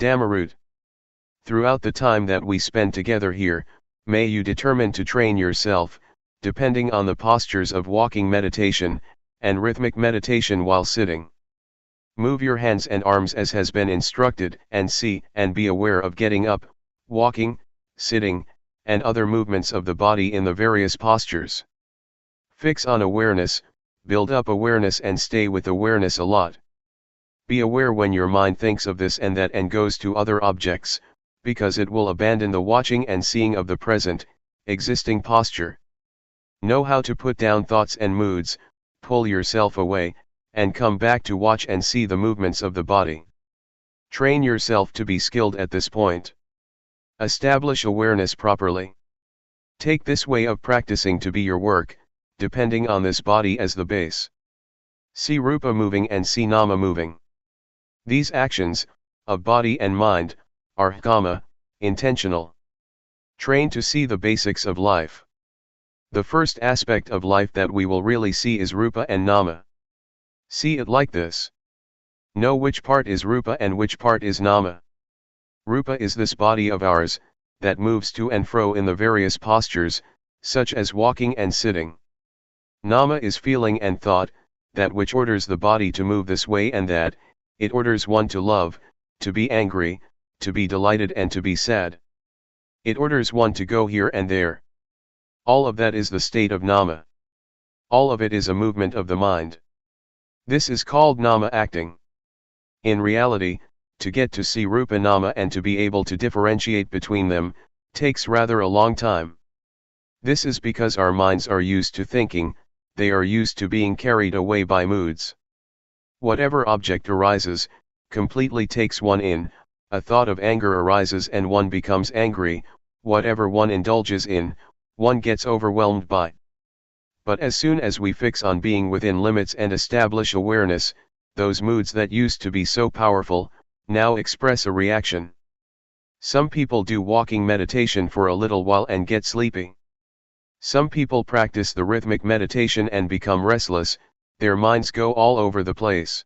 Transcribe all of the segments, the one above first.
Dhammarut. Throughout the time that we spend together here, may you determine to train yourself, depending on the postures of walking meditation, and rhythmic meditation while sitting. Move your hands and arms as has been instructed, and see and be aware of getting up, walking, sitting, and other movements of the body in the various postures. Fix on awareness, build up awareness and stay with awareness a lot. Be aware when your mind thinks of this and that and goes to other objects, because it will abandon the watching and seeing of the present, existing posture. Know how to put down thoughts and moods, pull yourself away, and come back to watch and see the movements of the body. Train yourself to be skilled at this point. Establish awareness properly. Take this way of practicing to be your work, depending on this body as the base. See Rupa moving and see Nama moving. These actions, of body and mind, are kama, intentional. Train to see the basics of life. The first aspect of life that we will really see is Rupa and Nama. See it like this. Know which part is Rupa and which part is Nama. Rupa is this body of ours, that moves to and fro in the various postures, such as walking and sitting. Nama is feeling and thought, that which orders the body to move this way and that, it orders one to love, to be angry, to be delighted and to be sad. It orders one to go here and there. All of that is the state of Nama. All of it is a movement of the mind. This is called Nama acting. In reality, to get to see Rupa Nama and to be able to differentiate between them, takes rather a long time. This is because our minds are used to thinking, they are used to being carried away by moods. Whatever object arises, completely takes one in. A thought of anger arises and one becomes angry, whatever one indulges in, one gets overwhelmed by. But as soon as we fix on being within limits and establish awareness, those moods that used to be so powerful, now express a reaction. Some people do walking meditation for a little while and get sleepy. Some people practice the rhythmic meditation and become restless, their minds go all over the place.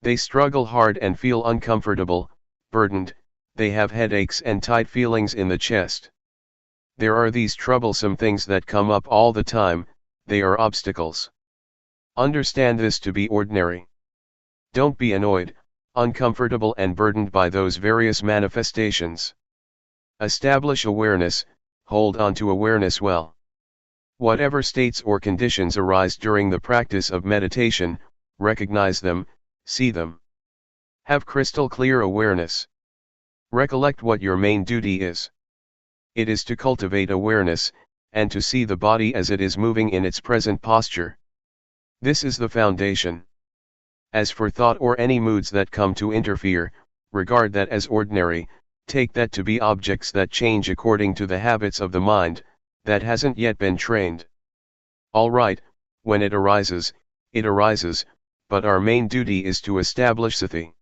They struggle hard and feel uncomfortable, burdened, they have headaches and tight feelings in the chest. There are these troublesome things that come up all the time, they are obstacles. Understand this to be ordinary. Don't be annoyed, uncomfortable and burdened by those various manifestations. Establish awareness, hold on to awareness well. Whatever states or conditions arise during the practice of meditation, recognize them, see them. Have crystal clear awareness. Recollect what your main duty is. It is to cultivate awareness, and to see the body as it is moving in its present posture. This is the foundation. As for thought or any moods that come to interfere, regard that as ordinary, take that to be objects that change according to the habits of the mind, that hasn't yet been trained. All right, when it arises, but our main duty is to establish sati.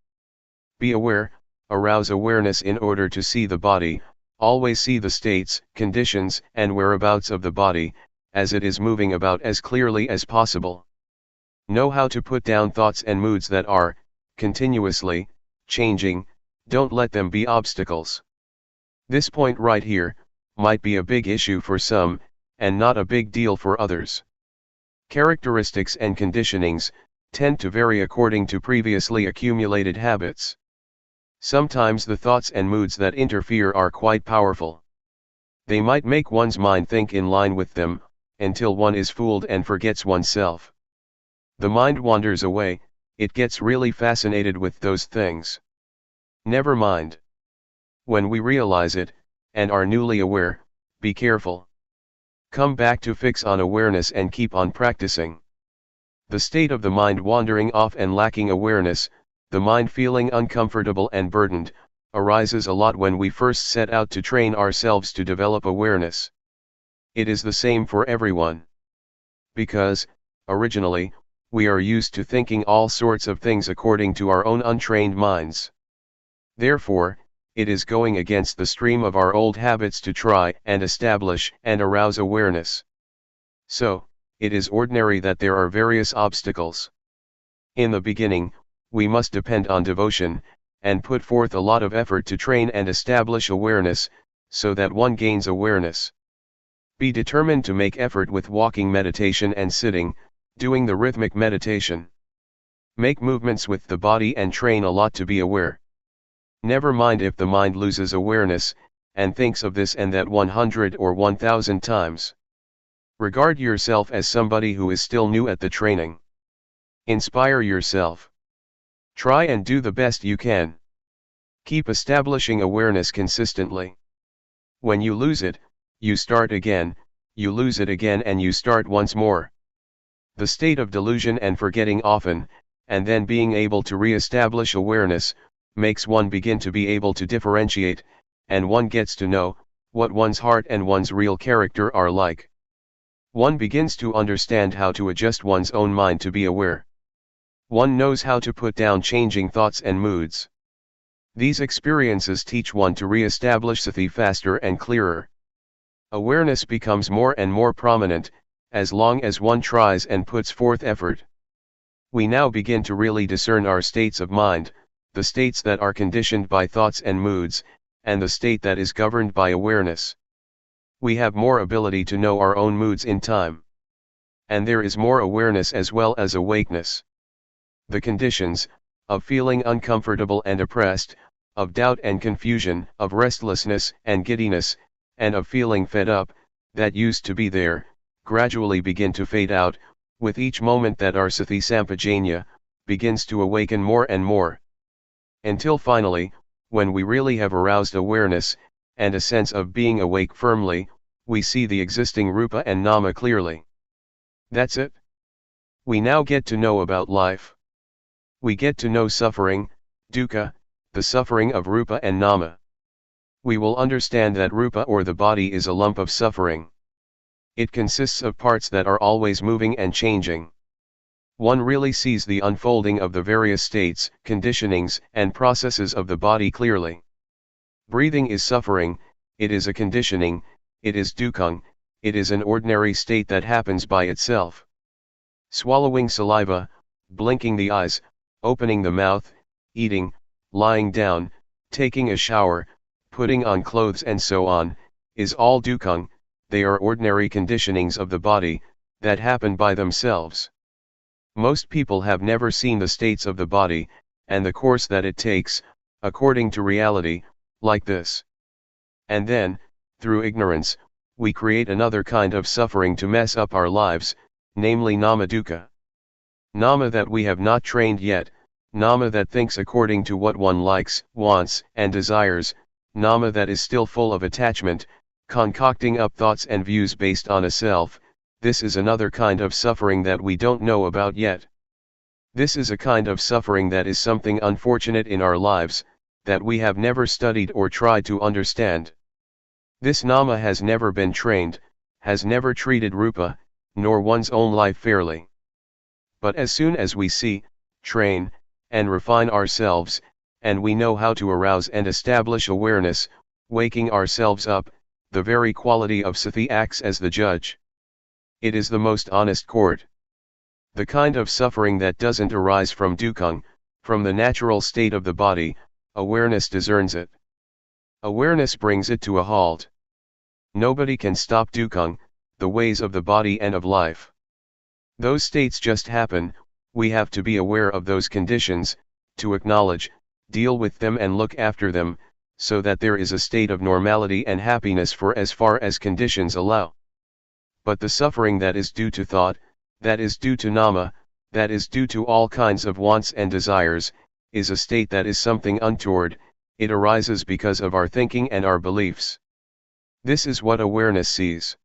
Be aware, arouse awareness in order to see the body, always see the states, conditions, and whereabouts of the body, as it is moving about as clearly as possible. Know how to put down thoughts and moods that are, continuously, changing, don't let them be obstacles. This point right here, might be a big issue for some, and not a big deal for others. Characteristics and conditionings, tend to vary according to previously accumulated habits. Sometimes the thoughts and moods that interfere are quite powerful. They might make one's mind think in line with them, until one is fooled and forgets oneself. The mind wanders away, it gets really fascinated with those things. Never mind. When we realize it, and are newly aware, be careful. Come back to fix on awareness and keep on practicing. The state of the mind wandering off and lacking awareness, the mind feeling uncomfortable and burdened, arises a lot when we first set out to train ourselves to develop awareness. It is the same for everyone. Because, originally, we are used to thinking all sorts of things according to our own untrained minds. Therefore, it is going against the stream of our old habits to try and establish and arouse awareness. So, it is ordinary that there are various obstacles. In the beginning, we must depend on devotion, and put forth a lot of effort to train and establish awareness, so that one gains awareness. Be determined to make effort with walking meditation and sitting, doing the rhythmic meditation. Make movements with the body and train a lot to be aware. Never mind if the mind loses awareness, and thinks of this and that 100 or 1000 times. Regard yourself as somebody who is still new at the training. Inspire yourself. Try and do the best you can. Keep establishing awareness consistently. When you lose it, you start again, you lose it again and you start once more. The state of delusion and forgetting often, and then being able to re-establish awareness, makes one begin to be able to differentiate, and one gets to know what one's heart and one's real character are like. One begins to understand how to adjust one's own mind to be aware. One knows how to put down changing thoughts and moods. These experiences teach one to re-establish sati faster and clearer. Awareness becomes more and more prominent, as long as one tries and puts forth effort. We now begin to really discern our states of mind, the states that are conditioned by thoughts and moods, and the state that is governed by awareness. We have more ability to know our own moods in time. And there is more awareness as well as awakeness. The conditions, of feeling uncomfortable and oppressed, of doubt and confusion, of restlessness and giddiness, and of feeling fed up, that used to be there, gradually begin to fade out, with each moment that our sati sampajanya begins to awaken more and more. Until finally, when we really have aroused awareness, and a sense of being awake firmly, we see the existing rupa and nama clearly. That's it. We now get to know about life. We get to know suffering, dukkha, the suffering of rupa and nama. We will understand that rupa or the body is a lump of suffering. It consists of parts that are always moving and changing. One really sees the unfolding of the various states, conditionings, and processes of the body clearly. Breathing is suffering, it is a conditioning, it is dukkha, it is an ordinary state that happens by itself. Swallowing saliva, blinking the eyes, opening the mouth, eating, lying down, taking a shower, putting on clothes and so on, is all dukkha. They are ordinary conditionings of the body, that happen by themselves. Most people have never seen the states of the body, and the course that it takes, according to reality, like this. And then, through ignorance, we create another kind of suffering to mess up our lives, namely nama dukkha. Nama that we have not trained yet, nama that thinks according to what one likes, wants, and desires, nama that is still full of attachment, concocting up thoughts and views based on a self. This is another kind of suffering that we don't know about yet. This is a kind of suffering that is something unfortunate in our lives, that we have never studied or tried to understand. This nama has never been trained, has never treated rupa, nor one's own life fairly. But as soon as we see, train, and refine ourselves, and we know how to arouse and establish awareness, waking ourselves up, the very quality of sati acts as the judge. It is the most honest court. The kind of suffering that doesn't arise from dukkha, from the natural state of the body, awareness discerns it. Awareness brings it to a halt. Nobody can stop dukkha, the ways of the body and of life. Those states just happen, we have to be aware of those conditions, to acknowledge, deal with them and look after them, so that there is a state of normality and happiness for as far as conditions allow. But the suffering that is due to thought, that is due to nama, that is due to all kinds of wants and desires, is a state that is something untoward. It arises because of our thinking and our beliefs. This is what awareness sees.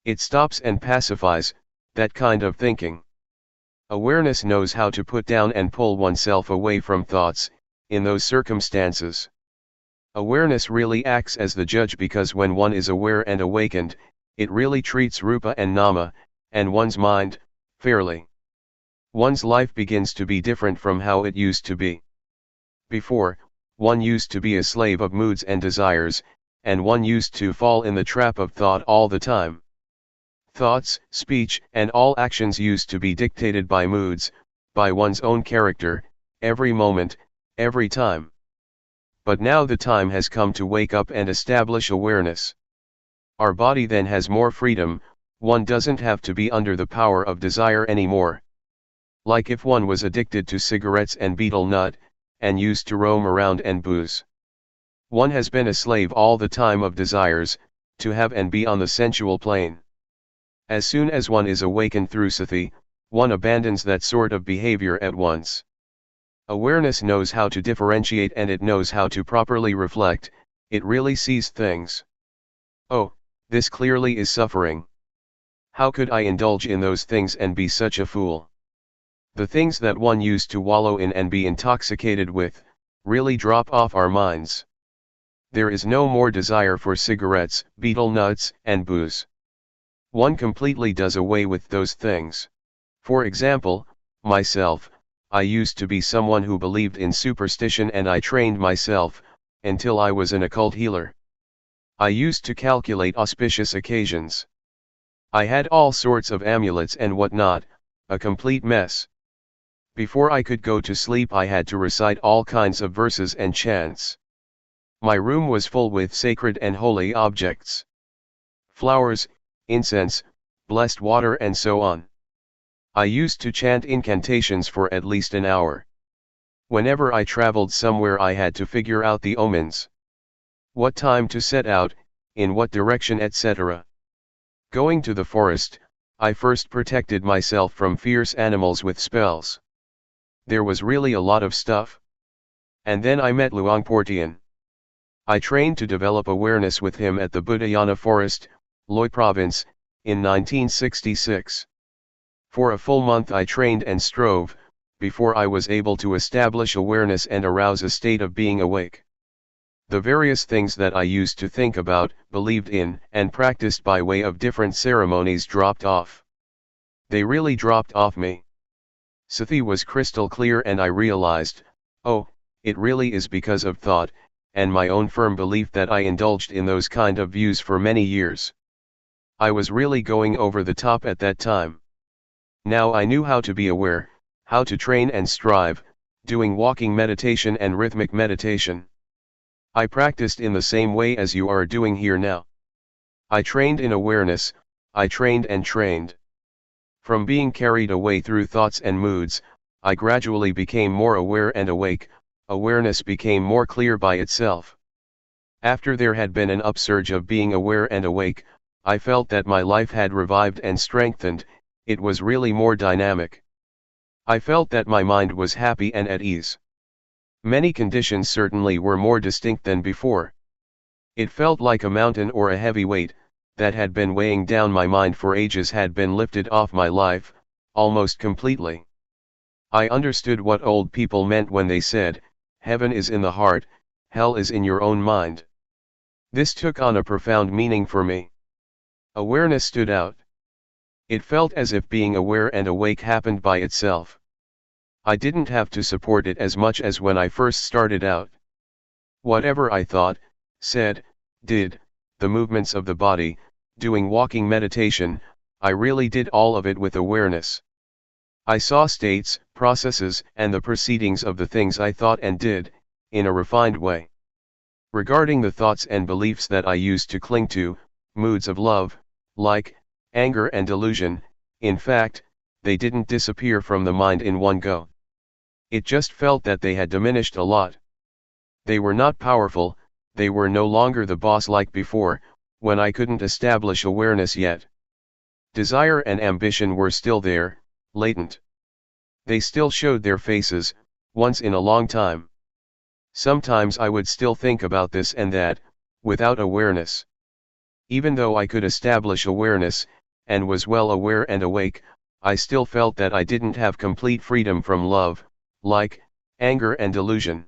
It stops and pacifies that kind of thinking. Awareness knows how to put down and pull oneself away from thoughts, in those circumstances. Awareness really acts as the judge because when one is aware and awakened, it really treats rupa and nama, and one's mind, fairly. One's life begins to be different from how it used to be. Before, one used to be a slave of moods and desires, and one used to fall in the trap of thought all the time. Thoughts, speech, and all actions used to be dictated by moods, by one's own character, every moment, every time. But now the time has come to wake up and establish awareness. Our body then has more freedom, one doesn't have to be under the power of desire anymore. Like if one was addicted to cigarettes and betel nut, and used to roam around and booze. One has been a slave all the time of desires, to have and be on the sensual plane. As soon as one is awakened through sati, one abandons that sort of behavior at once. Awareness knows how to differentiate and it knows how to properly reflect, it really sees things. Oh, this clearly is suffering. How could I indulge in those things and be such a fool? The things that one used to wallow in and be intoxicated with, really drop off our minds. There is no more desire for cigarettes, betel nuts, and booze. One completely does away with those things. For example, myself, I used to be someone who believed in superstition and I trained myself, until I was an occult healer. I used to calculate auspicious occasions. I had all sorts of amulets and whatnot, a complete mess. Before I could go to sleep I had to recite all kinds of verses and chants. My room was full with sacred and holy objects. Flowers, incense, blessed water and so on. I used to chant incantations for at least an hour. Whenever I traveled somewhere I had to figure out the omens. What time to set out, in what direction etc. Going to the forest, I first protected myself from fierce animals with spells. There was really a lot of stuff. And then I met Luangpor Teean. I trained to develop awareness with him at the Budayana Forest, Loy Province, in 1966. For a full month I trained and strove, before I was able to establish awareness and arouse a state of being awake. The various things that I used to think about, believed in, and practiced by way of different ceremonies dropped off. They really dropped off me. Sati was crystal clear and I realized, oh, it really is because of thought, and my own firm belief that I indulged in those kind of views for many years. I was really going over the top at that time. Now I knew how to be aware, how to train and strive, doing walking meditation and rhythmic meditation. I practiced in the same way as you are doing here now. I trained in awareness, I trained and trained. From being carried away through thoughts and moods, I gradually became more aware and awake, awareness became more clear by itself. After there had been an upsurge of being aware and awake, I felt that my life had revived and strengthened, it was really more dynamic. I felt that my mind was happy and at ease. Many conditions certainly were more distinct than before. It felt like a mountain or a heavy weight, that had been weighing down my mind for ages had been lifted off my life, almost completely. I understood what old people meant when they said, heaven is in the heart, hell is in your own mind. This took on a profound meaning for me. Awareness stood out. It felt as if being aware and awake happened by itself. I didn't have to support it as much as when I first started out. Whatever I thought, said, did, the movements of the body, doing walking meditation, I really did all of it with awareness. I saw states, processes, and the proceedings of the things I thought and did, in a refined way. Regarding the thoughts and beliefs that I used to cling to, moods of love, like, anger and delusion, in fact, they didn't disappear from the mind in one go. It just felt that they had diminished a lot. They were not powerful, they were no longer the boss like before, when I couldn't establish awareness yet. Desire and ambition were still there, latent. They still showed their faces, once in a long time. Sometimes I would still think about this and that, without awareness. Even though I could establish awareness, and was well aware and awake, I still felt that I didn't have complete freedom from love, like, anger and delusion.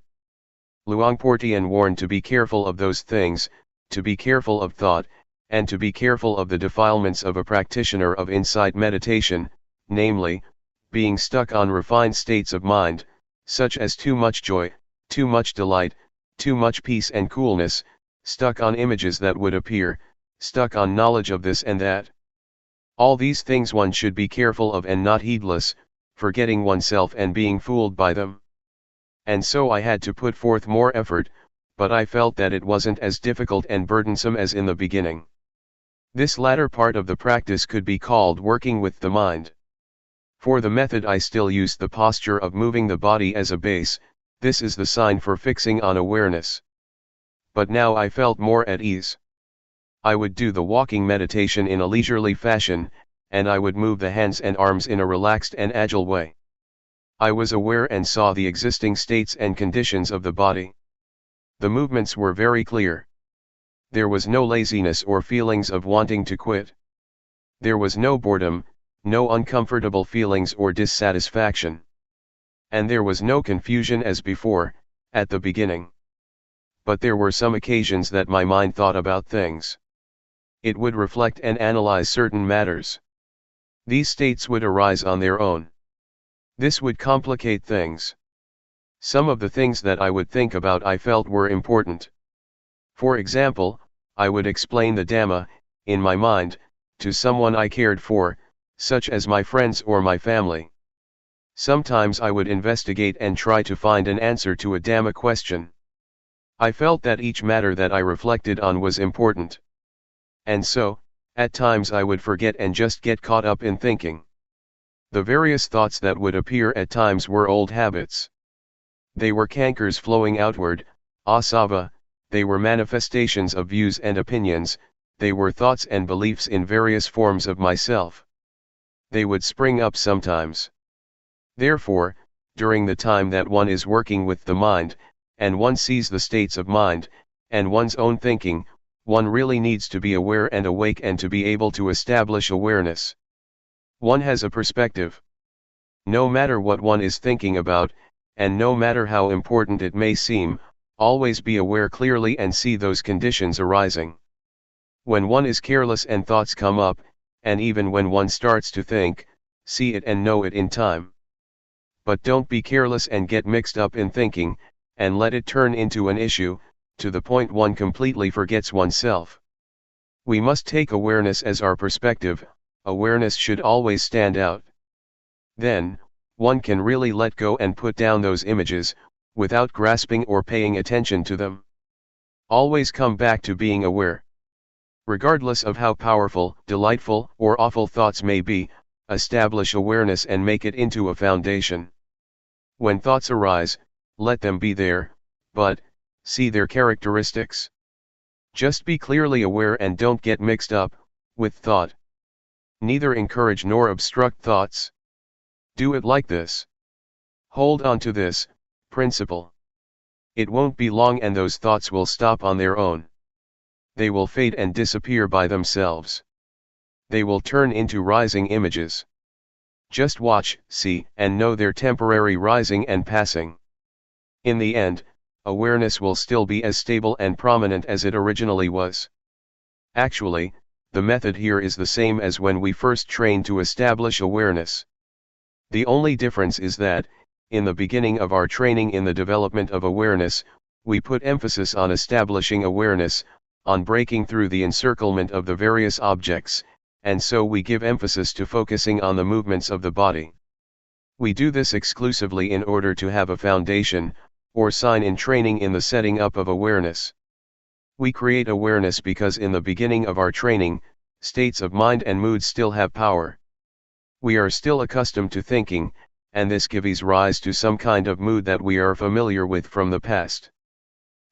Luangpor Teean warned to be careful of those things, to be careful of thought, and to be careful of the defilements of a practitioner of insight meditation, namely, being stuck on refined states of mind, such as too much joy, too much delight, too much peace and coolness, stuck on images that would appear, stuck on knowledge of this and that. All these things one should be careful of and not heedless, forgetting oneself and being fooled by them. And so I had to put forth more effort, but I felt that it wasn't as difficult and burdensome as in the beginning. This latter part of the practice could be called working with the mind. For the method I still use the posture of moving the body as a base. This is the sign for fixing on awareness. But now I felt more at ease. I would do the walking meditation in a leisurely fashion, and I would move the hands and arms in a relaxed and agile way. I was aware and saw the existing states and conditions of the body. The movements were very clear. There was no laziness or feelings of wanting to quit. There was no boredom, no uncomfortable feelings or dissatisfaction. And there was no confusion as before, at the beginning. But there were some occasions that my mind thought about things. It would reflect and analyze certain matters. These states would arise on their own. This would complicate things. Some of the things that I would think about I felt were important. For example, I would explain the Dhamma, in my mind, to someone I cared for, such as my friends or my family. Sometimes I would investigate and try to find an answer to a Dhamma question. I felt that each matter that I reflected on was important. And so, at times I would forget and just get caught up in thinking. The various thoughts that would appear at times were old habits. They were cankers flowing outward, asava, they were manifestations of views and opinions, they were thoughts and beliefs in various forms of myself. They would spring up sometimes. Therefore, during the time that one is working with the mind, and one sees the states of mind, and one's own thinking, one really needs to be aware and awake and to be able to establish awareness. One has a perspective. No matter what one is thinking about, and no matter how important it may seem, always be aware clearly and see those conditions arising. When one is careless and thoughts come up, and even when one starts to think, see it and know it in time. But don't be careless and get mixed up in thinking, and let it turn into an issue, to the point one completely forgets oneself. We must take awareness as our perspective. Awareness should always stand out. Then, one can really let go and put down those images, without grasping or paying attention to them. Always come back to being aware. Regardless of how powerful, delightful, or awful thoughts may be, establish awareness and make it into a foundation. When thoughts arise, let them be there, but, see their characteristics. Just be clearly aware and don't get mixed up with thought. Neither encourage nor obstruct thoughts. Do it like this. Hold on to this principle. It won't be long and those thoughts will stop on their own. They will fade and disappear by themselves. They will turn into rising images. Just watch, see, and know their temporary rising and passing. In the end, awareness will still be as stable and prominent as it originally was. Actually, the method here is the same as when we first trained to establish awareness. The only difference is that, in the beginning of our training in the development of awareness, we put emphasis on establishing awareness, on breaking through the encirclement of the various objects, and so we give emphasis to focusing on the movements of the body. We do this exclusively in order to have a foundation, or sign in training in the setting up of awareness. We create awareness because in the beginning of our training, states of mind and mood still have power. We are still accustomed to thinking, and this gives rise to some kind of mood that we are familiar with from the past.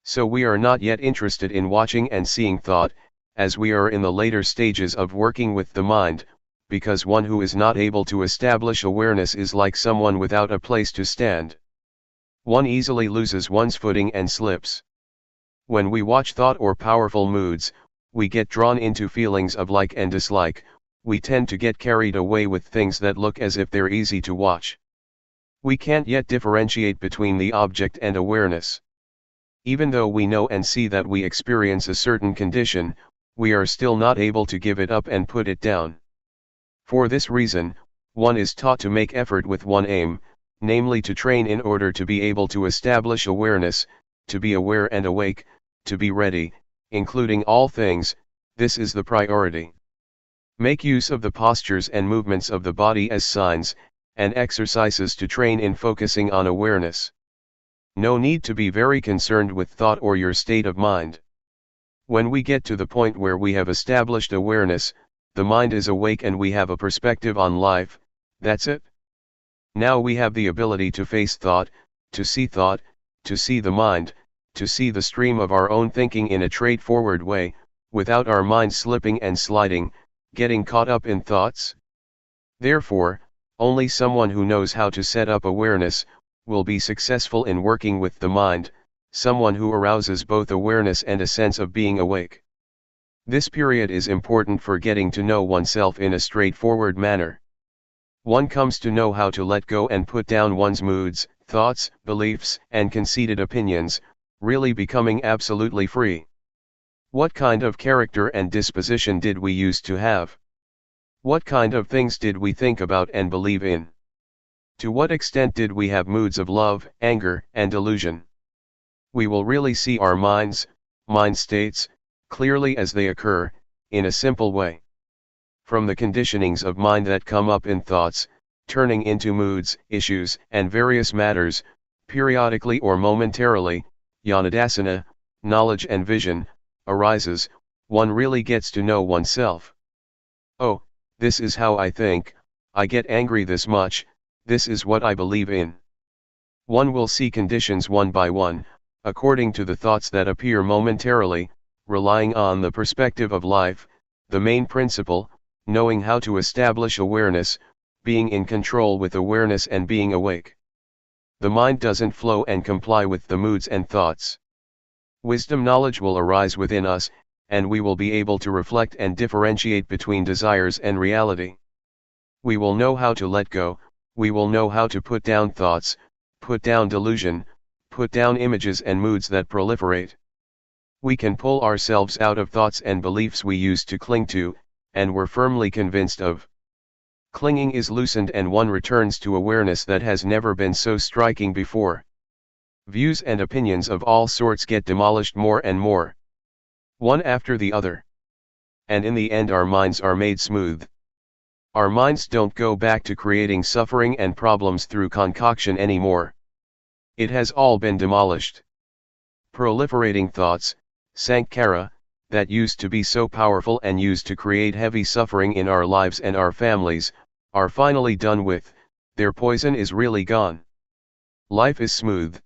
So we are not yet interested in watching and seeing thought, as we are in the later stages of working with the mind, because one who is not able to establish awareness is like someone without a place to stand. One easily loses one's footing and slips. When we watch thought or powerful moods, we get drawn into feelings of like and dislike. We tend to get carried away with things that look as if they're easy to watch. We can't yet differentiate between the object and awareness. Even though we know and see that we experience a certain condition, we are still not able to give it up and put it down. For this reason, one is taught to make effort with one aim, namely to train in order to be able to establish awareness, to be aware and awake, to be ready, including all things. This is the priority. Make use of the postures and movements of the body as signs, and exercises to train in focusing on awareness. No need to be very concerned with thought or your state of mind. When we get to the point where we have established awareness, the mind is awake and we have a perspective on life, that's it. Now we have the ability to face thought, to see the mind, to see the stream of our own thinking in a straightforward way, without our mind slipping and sliding, getting caught up in thoughts. Therefore, only someone who knows how to set up awareness will be successful in working with the mind, someone who arouses both awareness and a sense of being awake. This period is important for getting to know oneself in a straightforward manner. One comes to know how to let go and put down one's moods, thoughts, beliefs, and conceited opinions, really becoming absolutely free. What kind of character and disposition did we used to have? What kind of things did we think about and believe in? To what extent did we have moods of love, anger, and delusion? We will really see our mind states, clearly as they occur, in a simple way. From the conditionings of mind that come up in thoughts, turning into moods, issues, and various matters, periodically or momentarily, Yanadasana, knowledge and vision, arises, one really gets to know oneself. Oh, this is how I think, I get angry this much, this is what I believe in. One will see conditions one by one, according to the thoughts that appear momentarily, relying on the perspective of life, the main principle, knowing how to establish awareness, being in control with awareness and being awake. The mind doesn't flow and comply with the moods and thoughts. Wisdom knowledge will arise within us, and we will be able to reflect and differentiate between desires and reality. We will know how to let go, we will know how to put down thoughts, put down delusion, put down images and moods that proliferate. We can pull ourselves out of thoughts and beliefs we used to cling to, and were firmly convinced of. Clinging is loosened and one returns to awareness that has never been so striking before. Views and opinions of all sorts get demolished more and more, one after the other. And in the end our minds are made smooth. Our minds don't go back to creating suffering and problems through concoction anymore. It has all been demolished. Proliferating thoughts, sankhara, that used to be so powerful and used to create heavy suffering in our lives and our families, are finally done with, their poison is really gone. Life is smooth.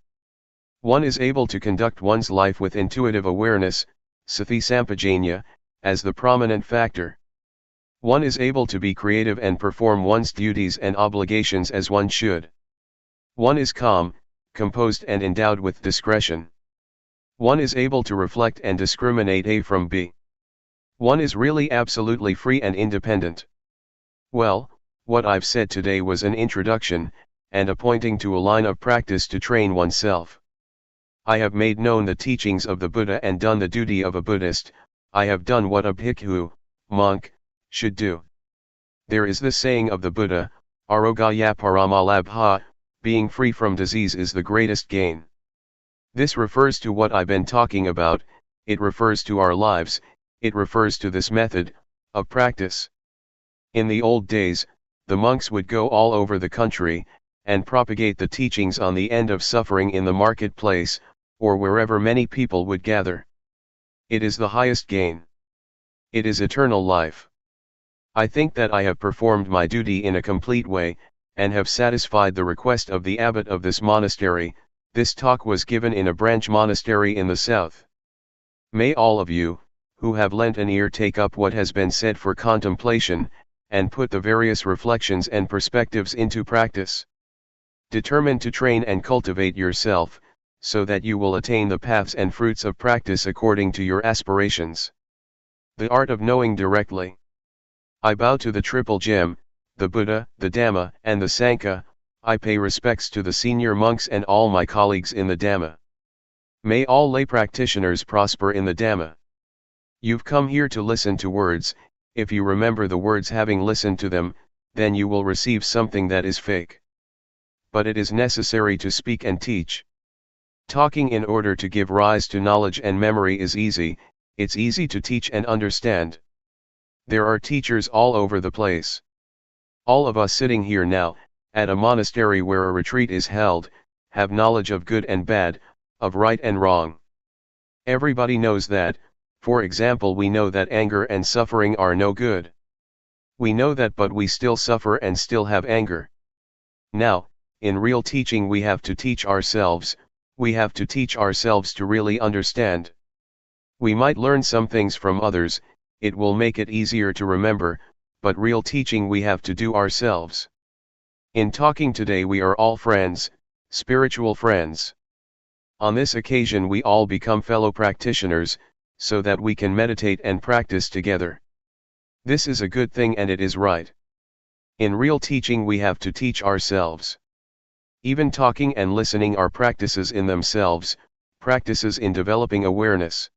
One is able to conduct one's life with intuitive awareness, sati sampajanya, as the prominent factor. One is able to be creative and perform one's duties and obligations as one should. One is calm, composed and endowed with discretion. One is able to reflect and discriminate A from B. One is really absolutely free and independent. Well, what I've said today was an introduction, and a pointing to a line of practice to train oneself. I have made known the teachings of the Buddha and done the duty of a Buddhist, I have done what a bhikkhu, monk, should do. There is the saying of the Buddha, Arogaya Paramalabha, being free from disease is the greatest gain. This refers to what I've been talking about, it refers to our lives, it refers to this method of practice. In the old days, the monks would go all over the country, and propagate the teachings on the end of suffering in the marketplace, or wherever many people would gather. It is the highest gain. It is eternal life. I think that I have performed my duty in a complete way, and have satisfied the request of the abbot of this monastery. This talk was given in a branch monastery in the south. May all of you, who have lent an ear, take up what has been said for contemplation, and put the various reflections and perspectives into practice. Determine to train and cultivate yourself, so that you will attain the paths and fruits of practice according to your aspirations. The art of knowing directly. I bow to the triple gem, the Buddha, the Dhamma, and the Sangha. I pay respects to the senior monks and all my colleagues in the Dhamma. May all lay practitioners prosper in the Dhamma. You've come here to listen to words. If you remember the words having listened to them, then you will receive something that is fake. But it is necessary to speak and teach. Talking in order to give rise to knowledge and memory is easy, it's easy to teach and understand. There are teachers all over the place. All of us sitting here now, at a monastery where a retreat is held, have knowledge of good and bad, of right and wrong. Everybody knows that. For example, we know that anger and suffering are no good. We know that, but we still suffer and still have anger. Now, in real teaching we have to teach ourselves, to really understand. We might learn some things from others, it will make it easier to remember, but real teaching we have to do ourselves. In talking today we are all friends, spiritual friends. On this occasion we all become fellow practitioners, so that we can meditate and practice together. This is a good thing and it is right. In real teaching we have to teach ourselves. Even talking and listening are practices in themselves, practices in developing awareness.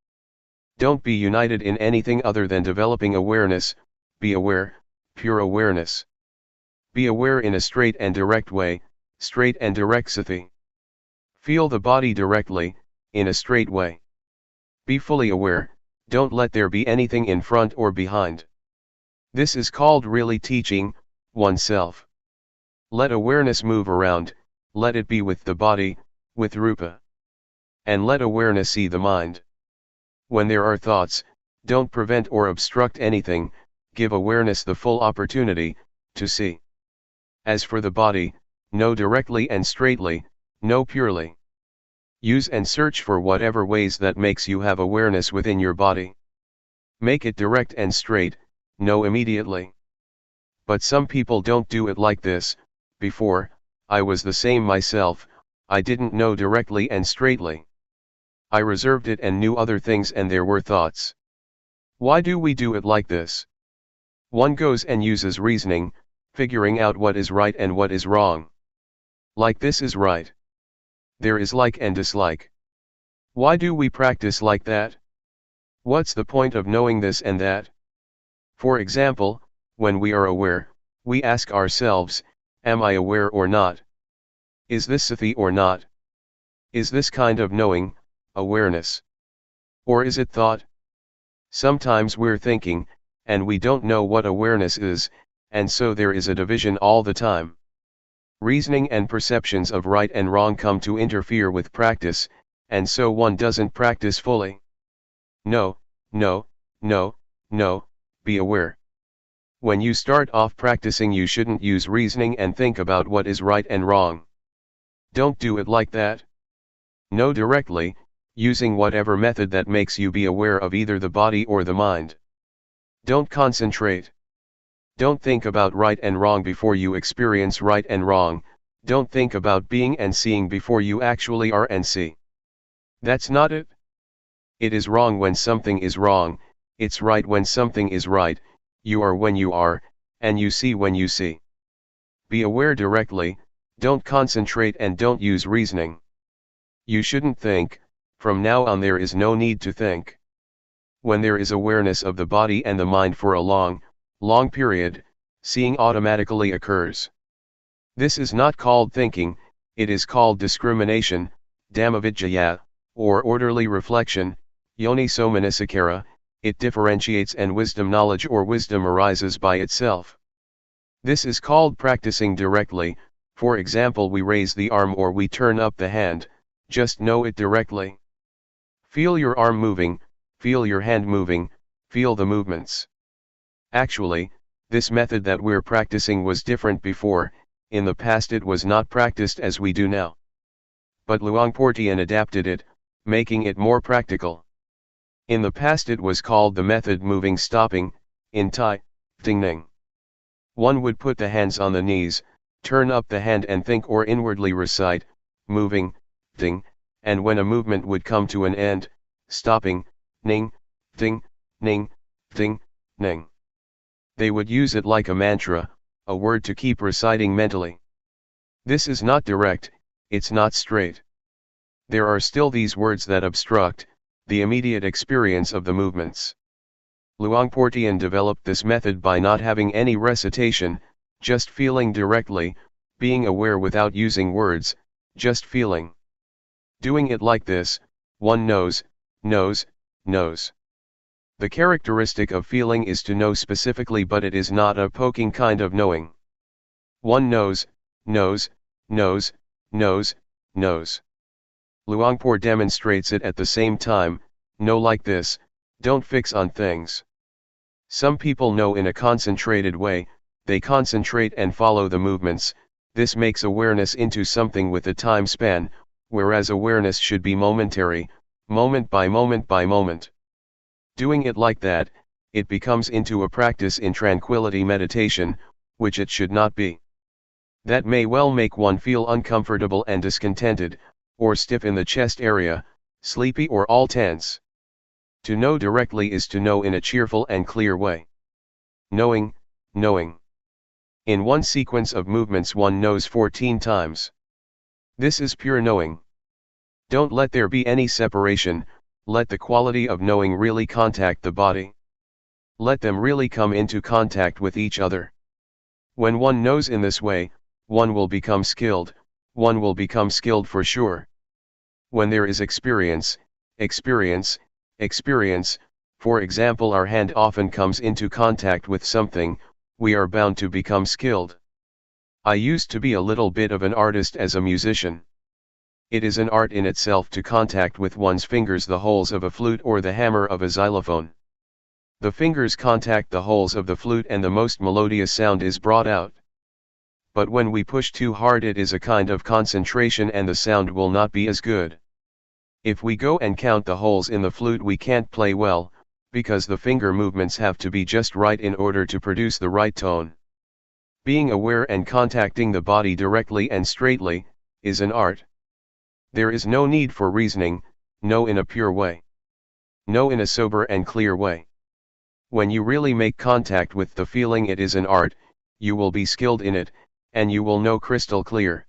Don't be united in anything other than developing awareness, be aware, pure awareness. Be aware in a straight and direct way, straight and direct sati. Feel the body directly, in a straight way. Be fully aware, don't let there be anything in front or behind. This is called really teaching oneself. Let awareness move around, let it be with the body, with rupa. And let awareness see the mind. When there are thoughts, don't prevent or obstruct anything, give awareness the full opportunity, to see. As for the body, know directly and straightly, know purely. Use and search for whatever ways that makes you have awareness within your body. Make it direct and straight, know immediately. But some people don't do it like this. Before, I was the same myself, I didn't know directly and straightly. I reserved it and knew other things and there were thoughts. Why do we do it like this? One goes and uses reasoning, figuring out what is right and what is wrong. Like this is right. There is like and dislike. Why do we practice like that? What's the point of knowing this and that? For example, when we are aware, we ask ourselves, am I aware or not? Is this sati or not? Is this kind of knowing, awareness? Or is it thought? Sometimes we're thinking, and we don't know what awareness is, and so there is a division all the time. Reasoning and perceptions of right and wrong come to interfere with practice, and so one doesn't practice fully. No, no, no, no, be aware. When you start off practicing you shouldn't use reasoning and think about what is right and wrong. Don't do it like that. Know directly, using whatever method that makes you be aware of either the body or the mind. Don't concentrate. Don't think about right and wrong before you experience right and wrong, don't think about being and seeing before you actually are and see. That's not it. It is wrong when something is wrong, it's right when something is right, you are when you are, and you see when you see. Be aware directly, don't concentrate and don't use reasoning. You shouldn't think, from now on there is no need to think. When there is awareness of the body and the mind for a long period, seeing automatically occurs. This is not called thinking, it is called discrimination, dhammavidyaya, or orderly reflection, yoniso manasikara, it differentiates and wisdom knowledge or wisdom arises by itself. This is called practicing directly, for example we raise the arm or we turn up the hand, just know it directly. Feel your arm moving, feel your hand moving, feel the movements. Actually, this method that we're practicing was different before, in the past it was not practiced as we do now. But Luangpor Teean adapted it, making it more practical. In the past it was called the method moving stopping, in Thai, ting ning. One would put the hands on the knees, turn up the hand and think or inwardly recite, moving, ting, and when a movement would come to an end, stopping, ning, ting, ning, ting, ning. They would use it like a mantra, a word to keep reciting mentally. This is not direct, it's not straight. There are still these words that obstruct the immediate experience of the movements. Luangpor Teean developed this method by not having any recitation, just feeling directly, being aware without using words, just feeling. Doing it like this, one knows. The characteristic of feeling is to know specifically, but it is not a poking kind of knowing. One knows, knows. Luangpor demonstrates it at the same time, know like this, don't fix on things. Some people know in a concentrated way, they concentrate and follow the movements, this makes awareness into something with a time span, whereas awareness should be momentary, moment by moment by moment. Doing it like that, it becomes into a practice in tranquility meditation, which it should not be. That may well make one feel uncomfortable and discontented, or stiff in the chest area, sleepy or all tense. To know directly is to know in a cheerful and clear way. Knowing, knowing. In one sequence of movements one knows 14 times. This is pure knowing. Don't let there be any separation, let the quality of knowing really contact the body. Let them really come into contact with each other. When one knows in this way, one will become skilled for sure. When there is experience, for example our hand often comes into contact with something, we are bound to become skilled. I used to be a little bit of an artist as a musician. It is an art in itself to contact with one's fingers the holes of a flute or the hammer of a xylophone. The fingers contact the holes of the flute and the most melodious sound is brought out. But when we push too hard it is a kind of concentration and the sound will not be as good. If we go and count the holes in the flute we can't play well, because the finger movements have to be just right in order to produce the right tone. Being aware and contacting the body directly and straightly, is an art. There is no need for reasoning, know in a pure way. Know in a sober and clear way. When you really make contact with the feeling it is an art, you will be skilled in it, and you will know crystal clear.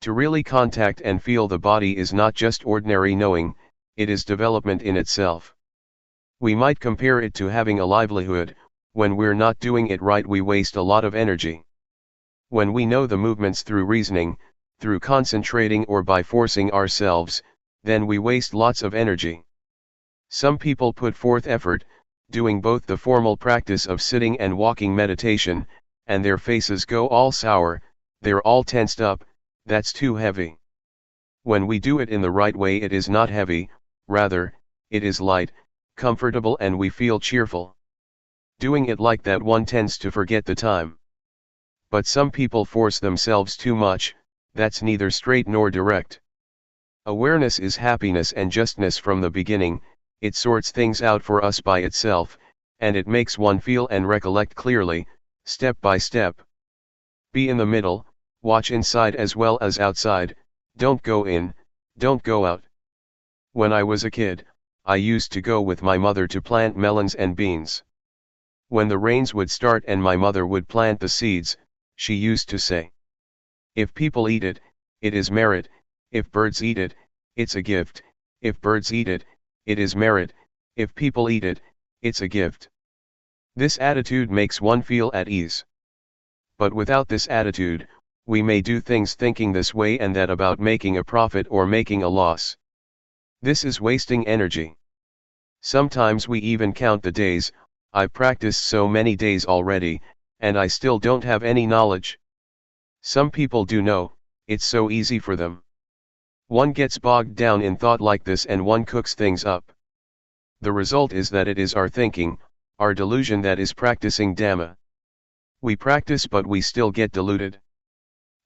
To really contact and feel the body is not just ordinary knowing, it is development in itself. We might compare it to having a livelihood, when we're not doing it right we waste a lot of energy. When we know the movements through reasoning, through concentrating or by forcing ourselves, then we waste lots of energy. Some people put forth effort, doing both the formal practice of sitting and walking meditation, and their faces go all sour, they're all tensed up, that's too heavy. When we do it in the right way it is not heavy, rather, it is light, comfortable and we feel cheerful. Doing it like that one tends to forget the time. But some people force themselves too much, that's neither straight nor direct. Awareness is happiness and justness from the beginning, it sorts things out for us by itself, and it makes one feel and recollect clearly, step by step. Be in the middle, watch inside as well as outside, don't go in, don't go out. When I was a kid, I used to go with my mother to plant melons and beans. When the rains would start and my mother would plant the seeds, she used to say, if people eat it, it is merit, if birds eat it, it's a gift, if birds eat it, it is merit, if people eat it, it's a gift. This attitude makes one feel at ease. But without this attitude, we may do things thinking this way and that about making a profit or making a loss. This is wasting energy. Sometimes we even count the days, I've practiced so many days already, and I still don't have any knowledge. Some people do know, it's so easy for them. One gets bogged down in thought like this and one cooks things up. The result is that it is our thinking, our delusion that is practicing Dhamma. We practice but we still get deluded.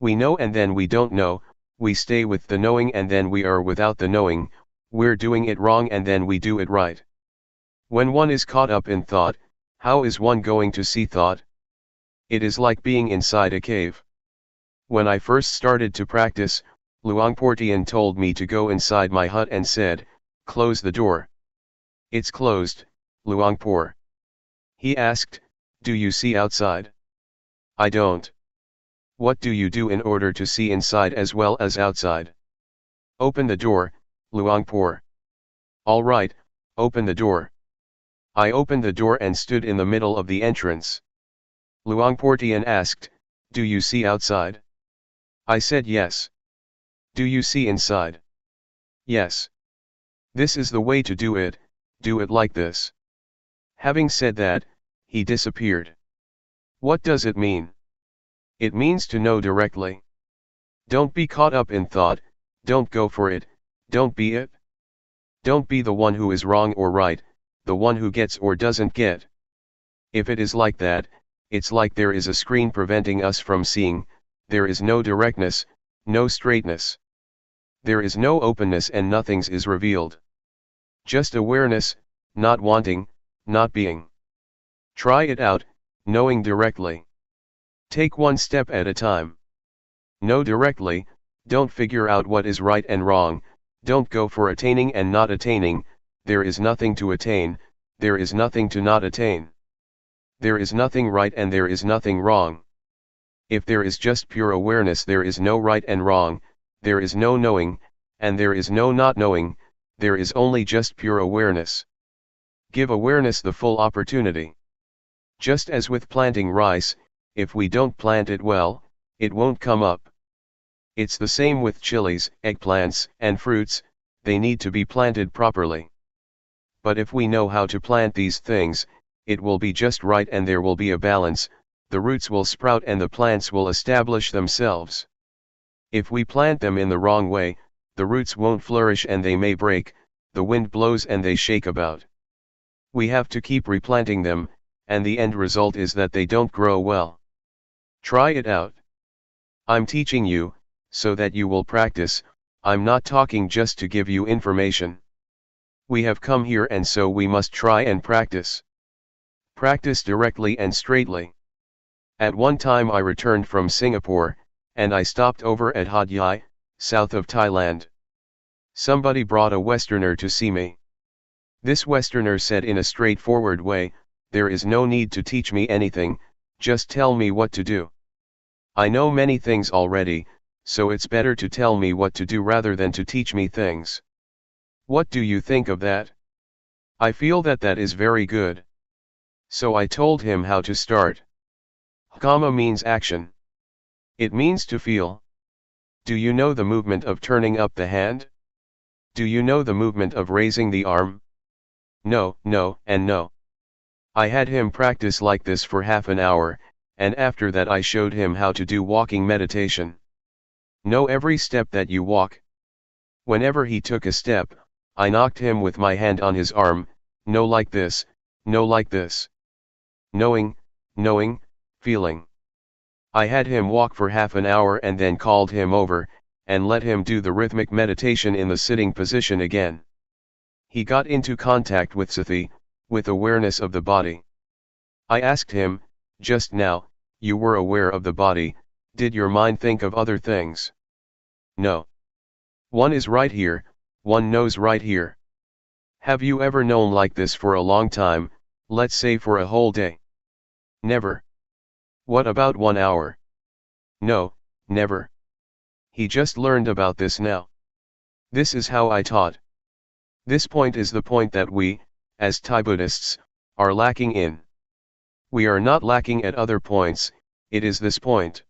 We know and then we don't know, we stay with the knowing and then we are without the knowing, we're doing it wrong and then we do it right. When one is caught up in thought, how is one going to see thought? It is like being inside a cave. When I first started to practice, Luangpor Teean told me to go inside my hut and said, close the door. It's closed, Luangpor. He asked, do you see outside? I don't. What do you do in order to see inside as well as outside? Open the door, Luangpor. All right, open the door. I opened the door and stood in the middle of the entrance. Luangpor Teean asked, do you see outside? I said yes. Do you see inside? Yes. This is the way to do it like this. Having said that, he disappeared. What does it mean? It means to know directly. Don't be caught up in thought, Don't go for it, don't be it. Don't be the one who is wrong or right, the one who gets or doesn't get. If it is like that, it's like there is a screen preventing us from seeing, there is no directness, no straightness. There is no openness and nothing is revealed. Just awareness, not wanting, not being. Try it out, knowing directly. Take one step at a time. Know directly, don't figure out what is right and wrong, don't go for attaining and not attaining, there is nothing to attain, there is nothing to not attain. There is nothing right and there is nothing wrong. If there is just pure awareness, there is no right and wrong, there is no knowing, and there is no not knowing, there is only just pure awareness. Give awareness the full opportunity. Just as with planting rice, if we don't plant it well, it won't come up. It's the same with chilies, eggplants, and fruits, they need to be planted properly. But if we know how to plant these things, it will be just right and there will be a balance, the roots will sprout and the plants will establish themselves. If we plant them in the wrong way, the roots won't flourish and they may break, the wind blows and they shake about. We have to keep replanting them, and the end result is that they don't grow well. Try it out. I'm teaching you, so that you will practice, I'm not talking just to give you information. We have come here and so we must try and practice. Practice directly and straightly. At one time I returned from Singapore, and I stopped over at Hat Yai, south of Thailand. Somebody brought a Westerner to see me. This Westerner said in a straightforward way, there is no need to teach me anything, just tell me what to do. I know many things already, so it's better to tell me what to do rather than to teach me things. What do you think of that? I feel that that is very good. So I told him how to start. Kamma means action. It means to feel. Do you know the movement of turning up the hand? Do you know the movement of raising the arm? No, no, and no. I had him practice like this for half an hour, and after that I showed him how to do walking meditation. Know every step that you walk. Whenever he took a step, I knocked him with my hand on his arm, no like this, no like this. Knowing, knowing, feeling. I had him walk for half an hour and then called him over, and let him do the rhythmic meditation in the sitting position again. He got into contact with sati, with awareness of the body. I asked him, just now, you were aware of the body, did your mind think of other things? No. One is right here, one knows right here. Have you ever known like this for a long time, let's say for a whole day? Never. What about 1 hour? No, never. He just learned about this now. This is how I taught. This point is the point that we, as Thai Buddhists, are lacking in. We are not lacking at other points, it is this point.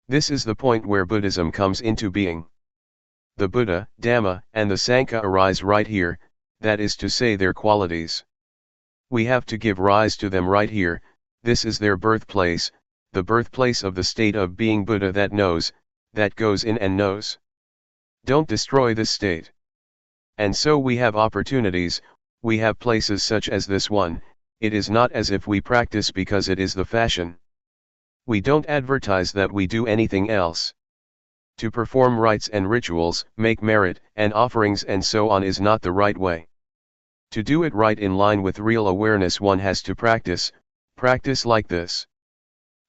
This is the point where Buddhism comes into being. The Buddha, Dhamma, and the Sangha arise right here, that is to say their qualities. We have to give rise to them right here, this is their birthplace, the birthplace of the state of being Buddha that knows, that goes in and knows. Don't destroy this state. And so we have opportunities, we have places such as this one, it is not as if we practice because it is the fashion. We don't advertise that we do anything else. To perform rites and rituals, make merit and offerings and so on is not the right way. To do it right in line with real awareness one has to practice like this.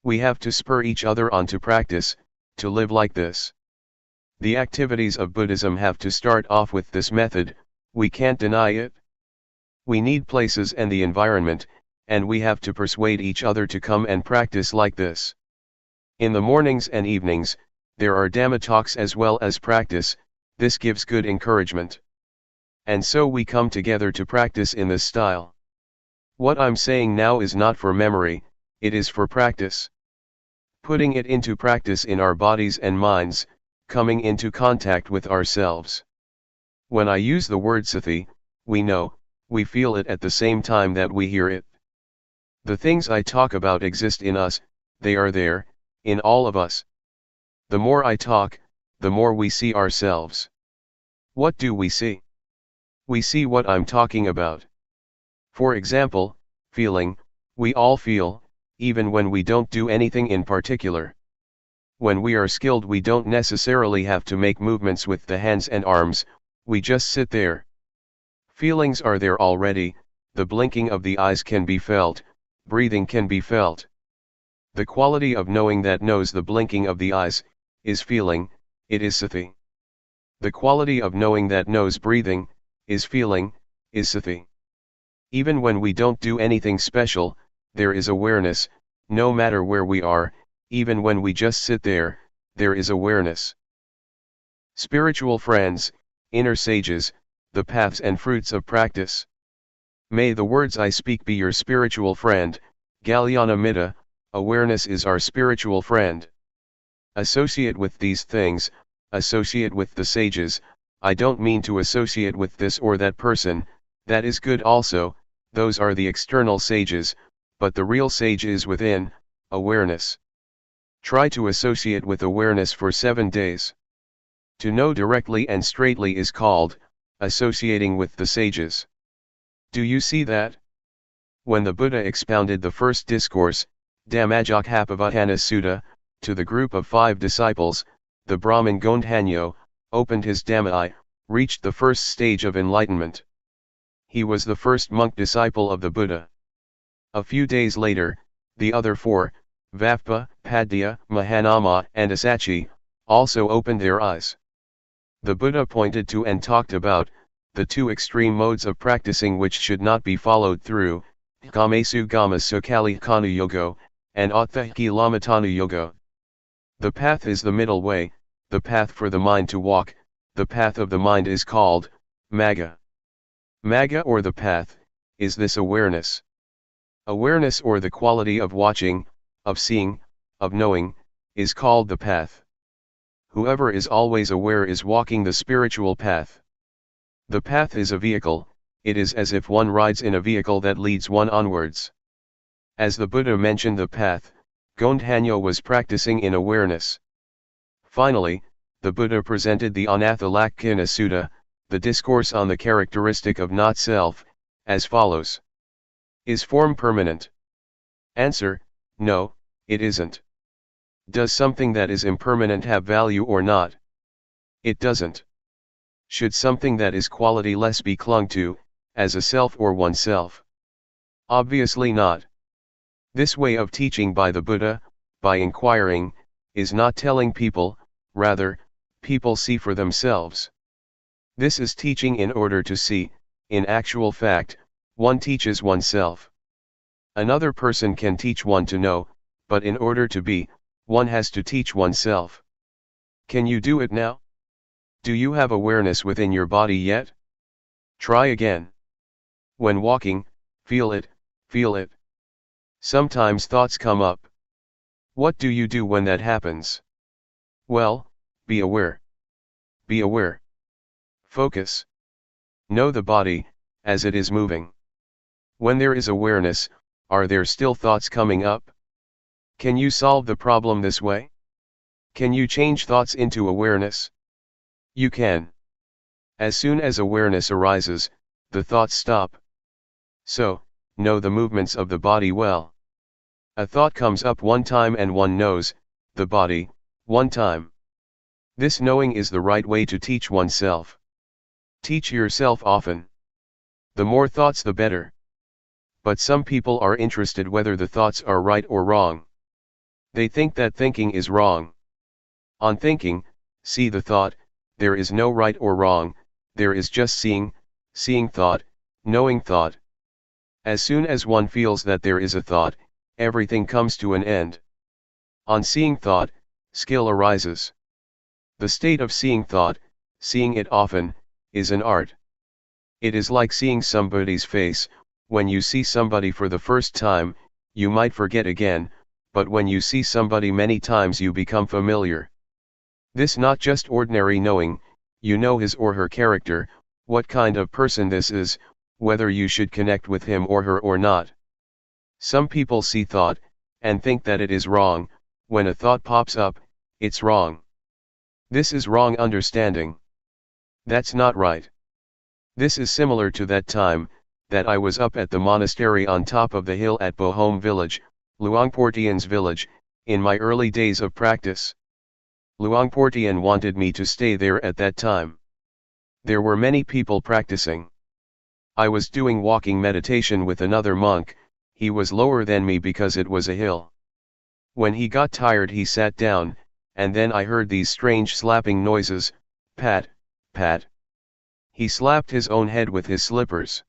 We have to spur each other on to practice, to live like this. The activities of Buddhism have to start off with this method, we can't deny it. We need places and the environment, and we have to persuade each other to come and practice like this. In the mornings and evenings, there are Dhamma talks as well as practice, this gives good encouragement. And so we come together to practice in this style. What I'm saying now is not for memory, it is for practice. Putting it into practice in our bodies and minds, coming into contact with ourselves. When I use the word sati, we know, we feel it at the same time that we hear it. The things I talk about exist in us, they are there, in all of us. The more I talk, the more we see ourselves. What do we see? We see what I'm talking about. For example, feeling, we all feel, even when we don't do anything in particular. When we are skilled, we don't necessarily have to make movements with the hands and arms, we just sit there. Feelings are there already, the blinking of the eyes can be felt, breathing can be felt. The quality of knowing that knows the blinking of the eyes, is feeling, it is sati. The quality of knowing that knows breathing, is feeling, is sati. Even when we don't do anything special, there is awareness, no matter where we are, even when we just sit there, there is awareness. Spiritual friends, inner sages, the paths and fruits of practice. May the words I speak be your spiritual friend, Galyana Mitta, awareness is our spiritual friend. Associate with these things, associate with the sages, I don't mean to associate with this or that person, that is good also, those are the external sages, but the real sage is within, awareness. Try to associate with awareness for 7 days. To know directly and straightly is called, associating with the sages. Do you see that? When the Buddha expounded the first discourse, Dhammajjokhappavatthana Sutta, to the group of 5 disciples, the Brahmin Gondhanyo, opened his Dhamma eye, reached the first stage of enlightenment. He was the first monk disciple of the Buddha. A few days later, the other 4, Vappa, Padya, Mahanama and Asachi, also opened their eyes. The Buddha pointed to and talked about, the 2 extreme modes of practicing which should not be followed through, Gamesu Gama Sukali Kanu Yogo, and Athahiki Lamatanu Yogo. The path is the middle way, the path for the mind to walk, the path of the mind is called, Magga. Magga or the path, is this awareness. Awareness or the quality of watching, of seeing, of knowing, is called the path. Whoever is always aware is walking the spiritual path. The path is a vehicle, it is as if one rides in a vehicle that leads one onwards. As the Buddha mentioned the path, Gondhanyo was practicing in awareness. Finally, the Buddha presented the Anathalakkana Sutta, the discourse on the characteristic of not-self, as follows. Is form permanent? Answer, no, it isn't. Does something that is impermanent have value or not? It doesn't. Should something that is quality-less be clung to, as a self or oneself? Obviously not. This way of teaching by the Buddha, by inquiring, is not telling people, rather, people see for themselves. This is teaching in order to see, in actual fact, one teaches oneself. Another person can teach one to know, but in order to be, one has to teach oneself. Can you do it now? Do you have awareness within your body yet? Try again. When walking, feel it, feel it. Sometimes thoughts come up. What do you do when that happens? Well, be aware. Be aware. Focus. Know the body, as it is moving. When there is awareness, are there still thoughts coming up? Can you solve the problem this way? Can you change thoughts into awareness? You can. As soon as awareness arises, the thoughts stop. So, know the movements of the body well. A thought comes up one time and one knows, the body, one time. This knowing is the right way to teach oneself. Teach yourself often. The more thoughts the better. But some people are interested whether the thoughts are right or wrong. They think that thinking is wrong. On thinking, see the thought, there is no right or wrong, there is just seeing, seeing thought, knowing thought. As soon as one feels that there is a thought, everything comes to an end. On seeing thought, skill arises. The state of seeing thought, seeing it often, is an art. It is like seeing somebody's face. When you see somebody for the first time, you might forget again, but when you see somebody many times you become familiar. This not just ordinary knowing, you know his or her character, what kind of person this is, whether you should connect with him or her or not. Some people see thought, and think that it is wrong. When a thought pops up, it's wrong. This is wrong understanding. That's not right. This is similar to that time that I was up at the monastery on top of the hill at Bohom village, Luangpor Teean's village, in my early days of practice. Luangpor Teean wanted me to stay there at that time. There were many people practicing. I was doing walking meditation with another monk. He was lower than me because it was a hill. When he got tired he sat down, and then I heard these strange slapping noises, pat, pat. He slapped his own head with his slippers.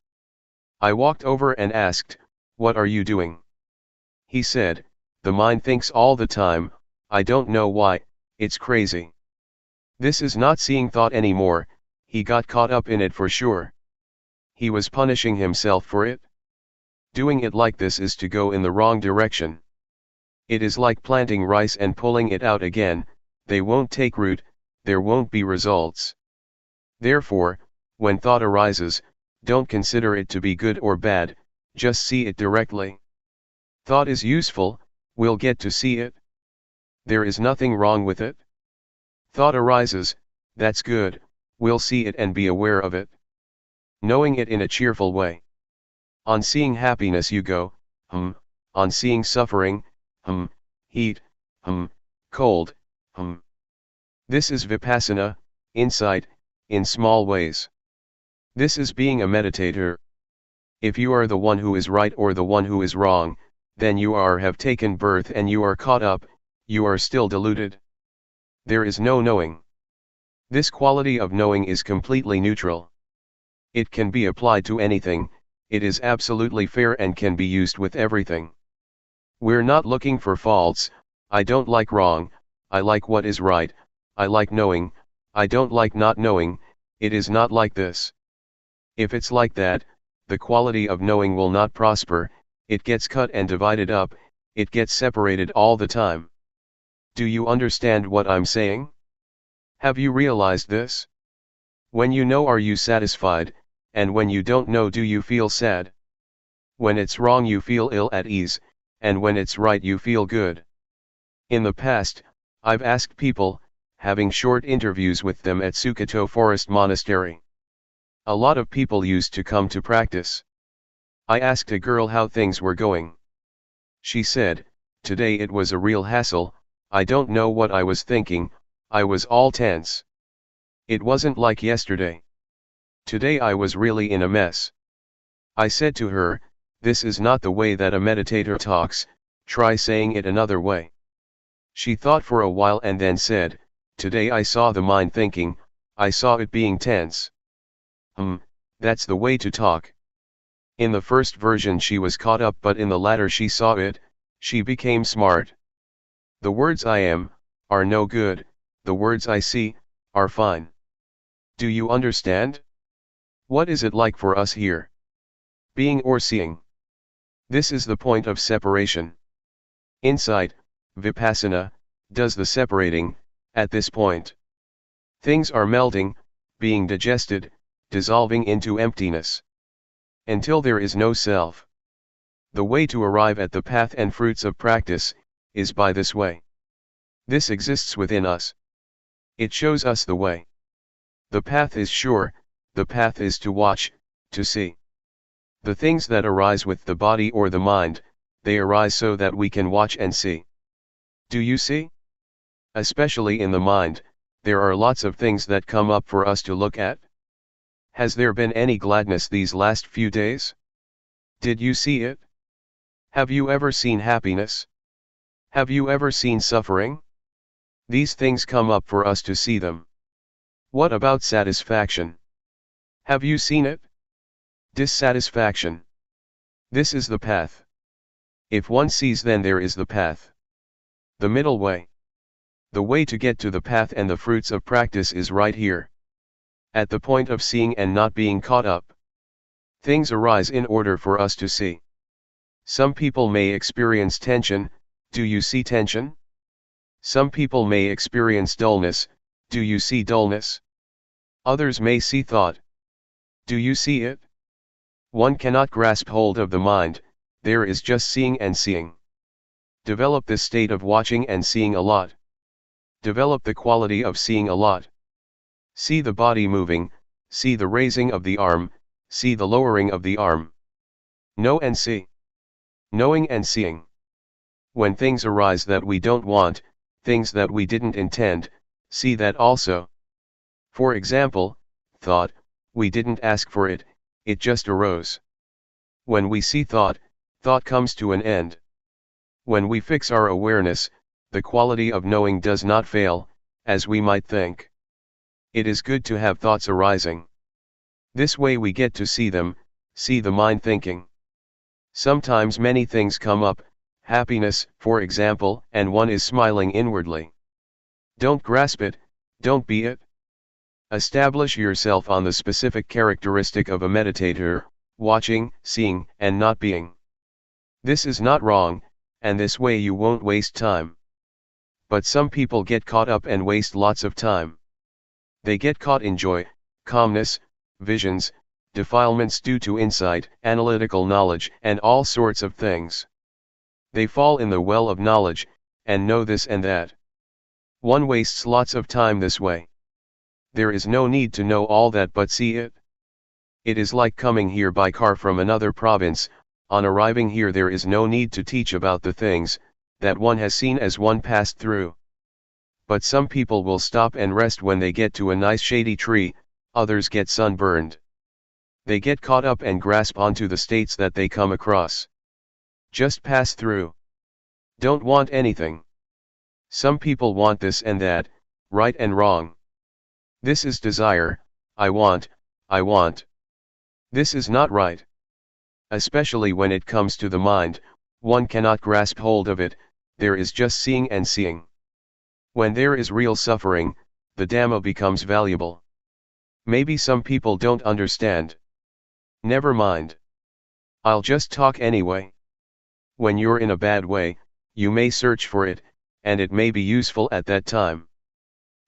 I walked over and asked, "What are you doing?" He said, "The mind thinks all the time, I don't know why, it's crazy." This is not seeing thought anymore, he got caught up in it for sure. He was punishing himself for it. Doing it like this is to go in the wrong direction. It is like planting rice and pulling it out again, they won't take root, there won't be results. Therefore, when thought arises, don't consider it to be good or bad, just see it directly. Thought is useful, we'll get to see it. There is nothing wrong with it. Thought arises, that's good, we'll see it and be aware of it. Knowing it in a cheerful way. On seeing happiness you go, on seeing suffering, heat, cold, This is Vipassana, insight, in small ways. This is being a meditator. If you are the one who is right or the one who is wrong, then you have taken birth and you are caught up, you are still deluded. There is no knowing. This quality of knowing is completely neutral. It can be applied to anything, it is absolutely fair and can be used with everything. We're not looking for faults, I don't like wrong, I like what is right, I like knowing, I don't like not knowing, it is not like this. If it's like that, the quality of knowing will not prosper, it gets cut and divided up, it gets separated all the time. Do you understand what I'm saying? Have you realized this? When you know, are you satisfied, and when you don't know, do you feel sad? When it's wrong you feel ill at ease, and when it's right you feel good. In the past, I've asked people, having short interviews with them at Sukato Forest Monastery. A lot of people used to come to practice. I asked a girl how things were going. She said, "Today it was a real hassle, I don't know what I was thinking, I was all tense. It wasn't like yesterday. Today I was really in a mess." I said to her, "This is not the way that a meditator talks, try saying it another way." She thought for a while and then said, "Today I saw the mind thinking, I saw it being tense." That's the way to talk. In the first version she was caught up, but in the latter she saw it, she became smart. The words I am, are no good, the words I see, are fine. Do you understand? What is it like for us here? Being or seeing? This is the point of separation. Insight, Vipassana, does the separating, at this point. Things are melting, being digested, dissolving into emptiness. Until there is no self. The way to arrive at the path and fruits of practice, is by this way. This exists within us. It shows us the way. The path is sure, the path is to watch, to see. The things that arise with the body or the mind, they arise so that we can watch and see. Do you see? Especially in the mind, there are lots of things that come up for us to look at. Has there been any gladness these last few days? Did you see it? Have you ever seen happiness? Have you ever seen suffering? These things come up for us to see them. What about satisfaction? Have you seen it? Dissatisfaction. This is the path. If one sees, then there is the path. The middle way. The way to get to the path and the fruits of practice is right here. At the point of seeing and not being caught up. Things arise in order for us to see. Some people may experience tension, do you see tension? Some people may experience dullness, do you see dullness? Others may see thought. Do you see it? One cannot grasp hold of the mind, there is just seeing and seeing. Develop this state of watching and seeing a lot. Develop the quality of seeing a lot. See the body moving, see the raising of the arm, see the lowering of the arm. Know and see. Knowing and seeing. When things arise that we don't want, things that we didn't intend, see that also. For example, thought, we didn't ask for it, it just arose. When we see thought, thought comes to an end. When we fix our awareness, the quality of knowing does not fail, as we might think. It is good to have thoughts arising. This way we get to see them, see the mind thinking. Sometimes many things come up, happiness, for example, and one is smiling inwardly. Don't grasp it, don't be it. Establish yourself on the specific characteristic of a meditator, watching, seeing, and not being. This is not wrong, and this way you won't waste time. But some people get caught up and waste lots of time. They get caught in joy, calmness, visions, defilements due to insight, analytical knowledge, and all sorts of things. They fall in the well of knowledge, and know this and that. One wastes lots of time this way. There is no need to know all that but see it. It is like coming here by car from another province. On arriving here there is no need to teach about the things that one has seen as one passed through. But some people will stop and rest when they get to a nice shady tree, others get sunburned. They get caught up and grasp onto the states that they come across. Just pass through. Don't want anything. Some people want this and that, right and wrong. This is desire, I want. This is not right. Especially when it comes to the mind, one cannot grasp hold of it, there is just seeing and seeing. When there is real suffering, the Dhamma becomes valuable. Maybe some people don't understand. Never mind. I'll just talk anyway. When you're in a bad way, you may search for it, and it may be useful at that time.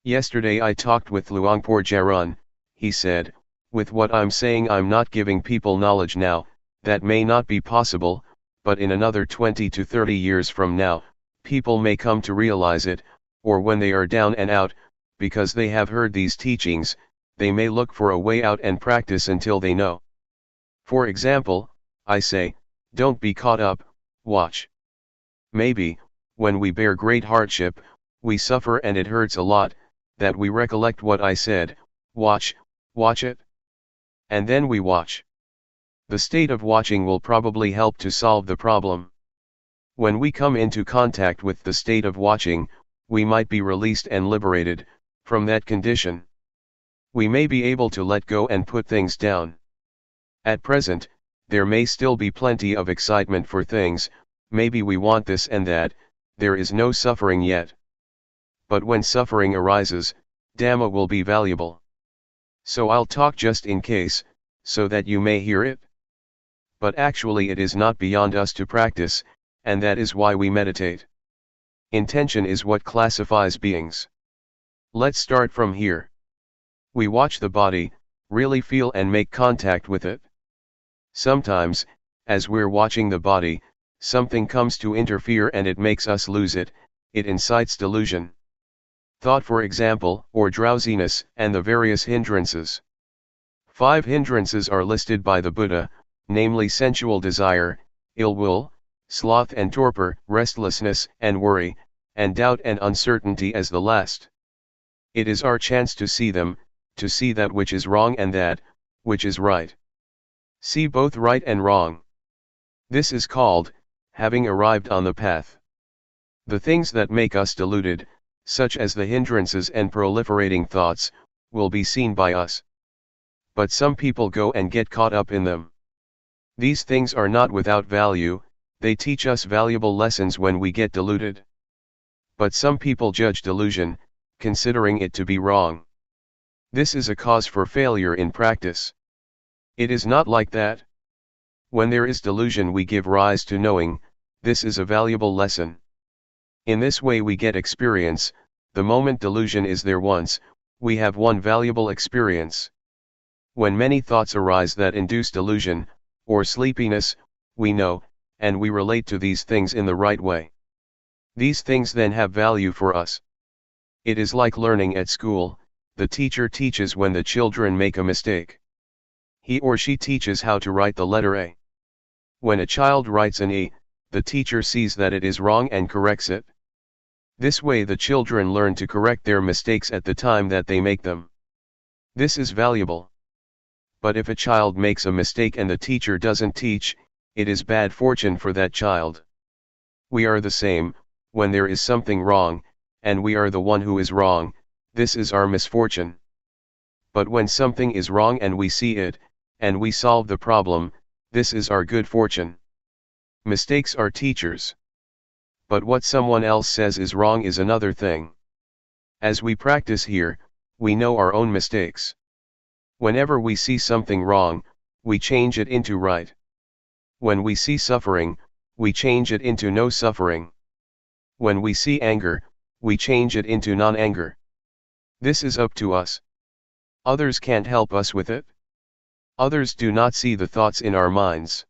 Yesterday I talked with Luangpor Teean. He said, with what I'm saying I'm not giving people knowledge now, that may not be possible, but in another 20 to 30 years from now, people may come to realize it, or when they are down and out, because they have heard these teachings, they may look for a way out and practice until they know. For example, I say, don't be caught up, watch. Maybe, when we bear great hardship, we suffer and it hurts a lot, that we recollect what I said, watch it. And then we watch. The state of watching will probably help to solve the problem. When we come into contact with the state of watching, we might be released and liberated from that condition. We may be able to let go and put things down. At present, there may still be plenty of excitement for things, maybe we want this and that, there is no suffering yet. But when suffering arises, Dhamma will be valuable. So I'll talk just in case, so that you may hear it. But actually it is not beyond us to practice, and that is why we meditate. Intention is what classifies beings. Let's start from here. We watch the body, really feel and make contact with it. Sometimes, as we're watching the body, something comes to interfere and it makes us lose it, it incites delusion. Thought for example, or drowsiness, and the various hindrances. 5 hindrances are listed by the Buddha, namely sensual desire, ill will, sloth and torpor, restlessness and worry, and doubt and uncertainty as the last. It is our chance to see them, to see that which is wrong and that which is right. See both right and wrong. This is called having arrived on the path. The things that make us deluded, such as the hindrances and proliferating thoughts, will be seen by us. But some people go and get caught up in them. These things are not without value, they teach us valuable lessons when we get deluded. But some people judge delusion, considering it to be wrong. This is a cause for failure in practice. It is not like that. When there is delusion we give rise to knowing, this is a valuable lesson. In this way we get experience, the moment delusion is there once, we have one valuable experience. When many thoughts arise that induce delusion, or sleepiness, we know, and we relate to these things in the right way. These things then have value for us. It is like learning at school, the teacher teaches when the children make a mistake. He or she teaches how to write the letter A. When a child writes an E, the teacher sees that it is wrong and corrects it. This way the children learn to correct their mistakes at the time that they make them. This is valuable. But if a child makes a mistake and the teacher doesn't teach, it is bad fortune for that child. We are the same, when there is something wrong, and we are the one who is wrong, this is our misfortune. But when something is wrong and we see it, and we solve the problem, this is our good fortune. Mistakes are teachers. But what someone else says is wrong is another thing. As we practice here, we know our own mistakes. Whenever we see something wrong, we change it into right. When we see suffering, we change it into no suffering. When we see anger, we change it into non-anger. This is up to us. Others can't help us with it. Others do not see the thoughts in our minds.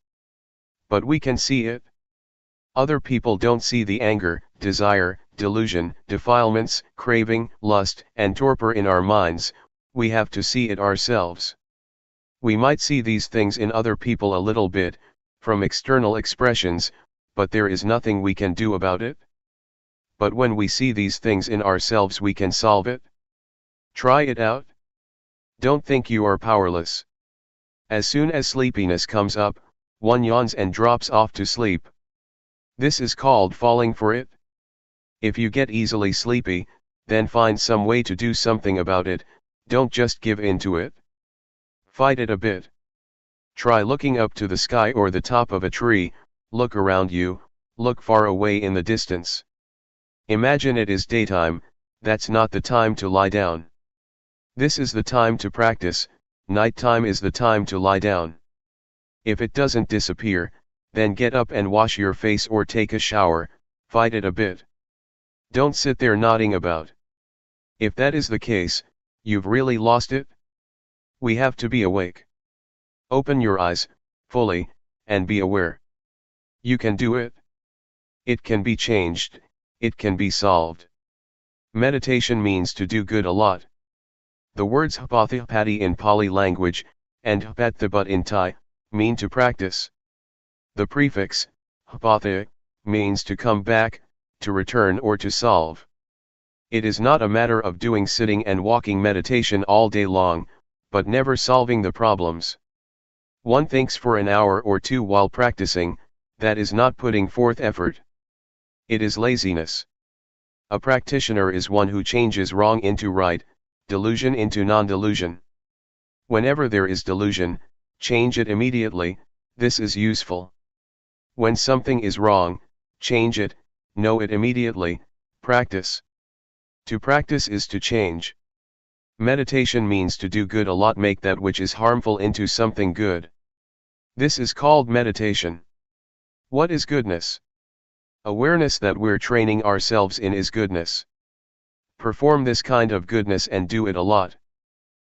But we can see it. Other people don't see the anger, desire, delusion, defilements, craving, lust, and torpor in our minds. We have to see it ourselves. We might see these things in other people a little bit, from external expressions, but there is nothing we can do about it. But when we see these things in ourselves we can solve it. Try it out. Don't think you are powerless. As soon as sleepiness comes up, one yawns and drops off to sleep. This is called falling for it. If you get easily sleepy, then find some way to do something about it, don't just give in to it. Fight it a bit. Try looking up to the sky or the top of a tree, look around you, look far away in the distance. Imagine it is daytime, that's not the time to lie down. This is the time to practice, nighttime is the time to lie down. If it doesn't disappear, then get up and wash your face or take a shower, fight it a bit. Don't sit there nodding about. If that is the case, you've really lost it. We have to be awake. Open your eyes, fully, and be aware. You can do it. It can be changed, it can be solved. Meditation means to do good a lot. The words hapathipati in Pali language, and hapathipat in Thai, mean to practice. The prefix, hapatha, means to come back, to return or to solve. It is not a matter of doing sitting and walking meditation all day long, but never solving the problems. One thinks for an hour or two while practicing, that is not putting forth effort. It is laziness. A practitioner is one who changes wrong into right, delusion into non-delusion. Whenever there is delusion, change it immediately, this is useful. When something is wrong, change it, know it immediately, practice. To practice is to change. Meditation means to do good a lot, make that which is harmful into something good. This is called meditation. What is goodness? Awareness that we're training ourselves in is goodness. Perform this kind of goodness and do it a lot.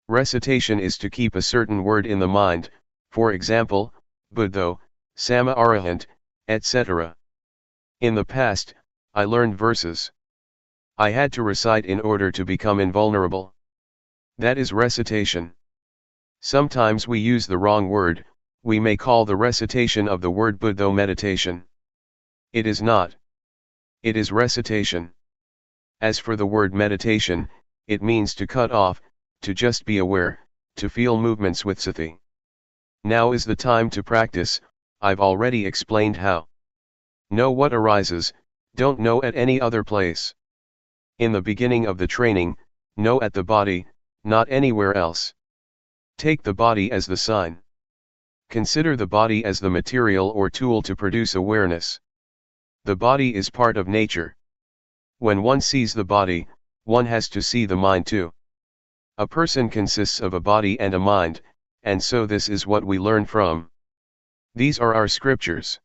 Recitation is to keep a certain word in the mind, for example, Buddho, Sama Arahant, etc. In the past, I learned verses. I had to recite in order to become invulnerable. That is recitation. Sometimes we use the wrong word, we may call the recitation of the word Buddho meditation. It is not. It is recitation. As for the word meditation, it means to cut off, to just be aware, to feel movements with sati. Now is the time to practice, I've already explained how. Know what arises, don't know at any other place. In the beginning of the training, know at the body, not anywhere else. Take the body as the sign. Consider the body as the material or tool to produce awareness. The body is part of nature. When one sees the body, one has to see the mind too. A person consists of a body and a mind, and so this is what we learn from. These are our scriptures.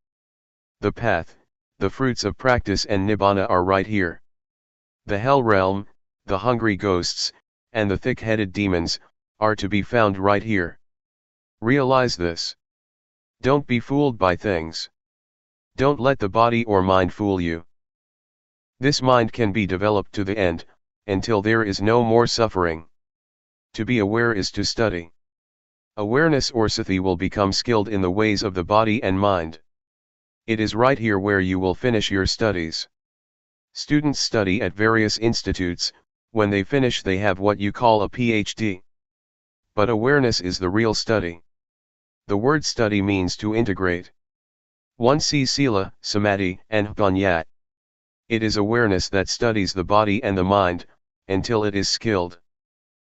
The path, the fruits of practice and nibbana are right here. The hell realm, the hungry ghosts, and the thick-headed demons, are to be found right here. Realize this. Don't be fooled by things. Don't let the body or mind fool you. This mind can be developed to the end, until there is no more suffering. To be aware is to study. Awareness or sati will become skilled in the ways of the body and mind. It is right here where you will finish your studies. Students study at various institutes. When they finish they have what you call a PhD. But awareness is the real study. The word study means to integrate. One sees sila, samadhi, and panya. It is awareness that studies the body and the mind, until it is skilled.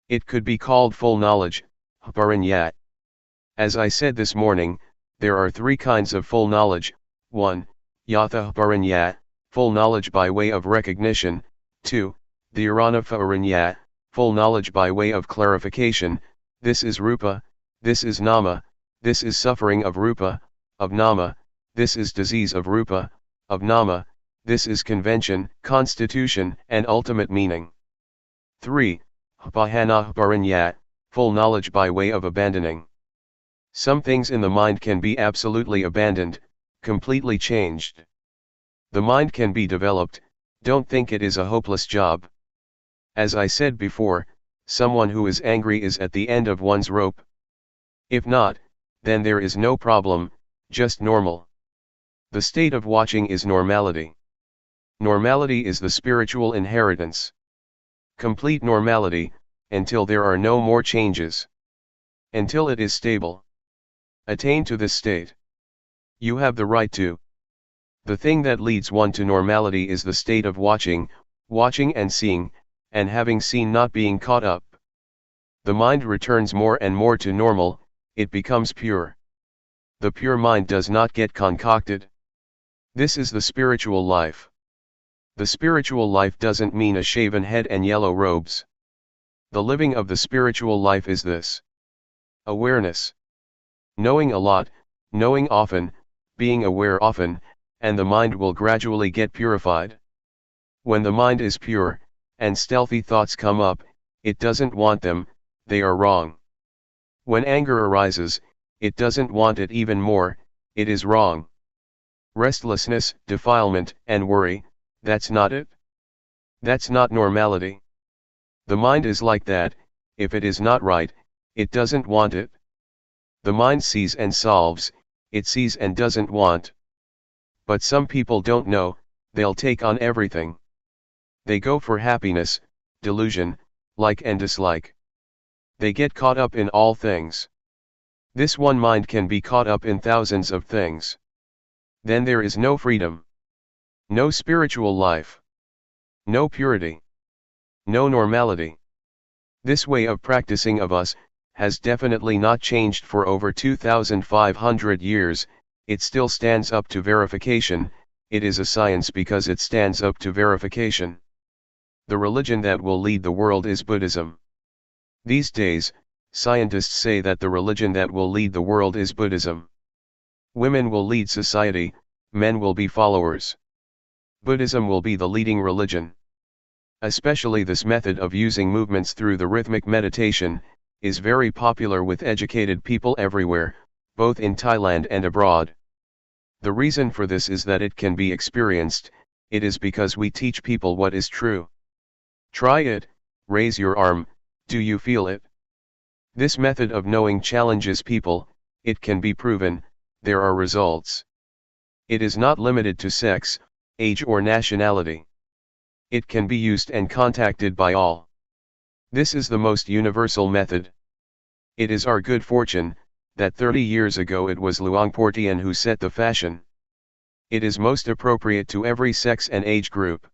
It could be called full knowledge, parinya. As I said this morning, there are three kinds of full knowledge. 1. Yatha parinya, full knowledge by way of recognition. 2. Dhyana parinya, full knowledge by way of clarification. This is rupa, this is nama, this is suffering of rupa, of nama, this is disease of rupa, of nama, this is convention, constitution, and ultimate meaning. 3. Pahana parinya, full knowledge by way of abandoning. Some things in the mind can be absolutely abandoned, completely changed. The mind can be developed, don't think it is a hopeless job. As I said before, someone who is angry is at the end of one's rope. If not, then there is no problem, just normal. The state of watching is normality. Normality is the spiritual inheritance. Complete normality, until there are no more changes. Until it is stable. Attain to this state. You have the right to. The thing that leads one to normality is the state of watching, watching and seeing, and having seen not being caught up. The mind returns more and more to normal, it becomes pure. The pure mind does not get concocted. This is the spiritual life. The spiritual life doesn't mean a shaven head and yellow robes. The living of the spiritual life is this. Awareness. Knowing a lot, knowing often, being aware often, and the mind will gradually get purified. When the mind is pure, and stealthy thoughts come up, it doesn't want them, they are wrong. When anger arises, it doesn't want it even more, it is wrong. Restlessness, defilement, and worry, that's not it. That's not normality. The mind is like that, if it is not right, it doesn't want it. The mind sees and solves, it sees and doesn't want. But some people don't know, they'll take on everything. They go for happiness, delusion, like and dislike. They get caught up in all things. This one mind can be caught up in thousands of things. Then there is no freedom. No spiritual life. No purity. No normality. This way of practicing of us, has definitely not changed for over 2,500 years, it still stands up to verification, it is a science because it stands up to verification. The religion that will lead the world is Buddhism. These days, scientists say that the religion that will lead the world is Buddhism. Women will lead society, men will be followers. Buddhism will be the leading religion. Especially this method of using movements through the rhythmic meditation, is very popular with educated people everywhere, both in Thailand and abroad. The reason for this is that it can be experienced, it is because we teach people what is true. Try it, raise your arm, do you feel it? This method of knowing challenges people, it can be proven, there are results. It is not limited to sex, age or nationality. It can be used and contacted by all. This is the most universal method. It is our good fortune, that 30 years ago it was Luangpor Teean who set the fashion. It is most appropriate to every sex and age group.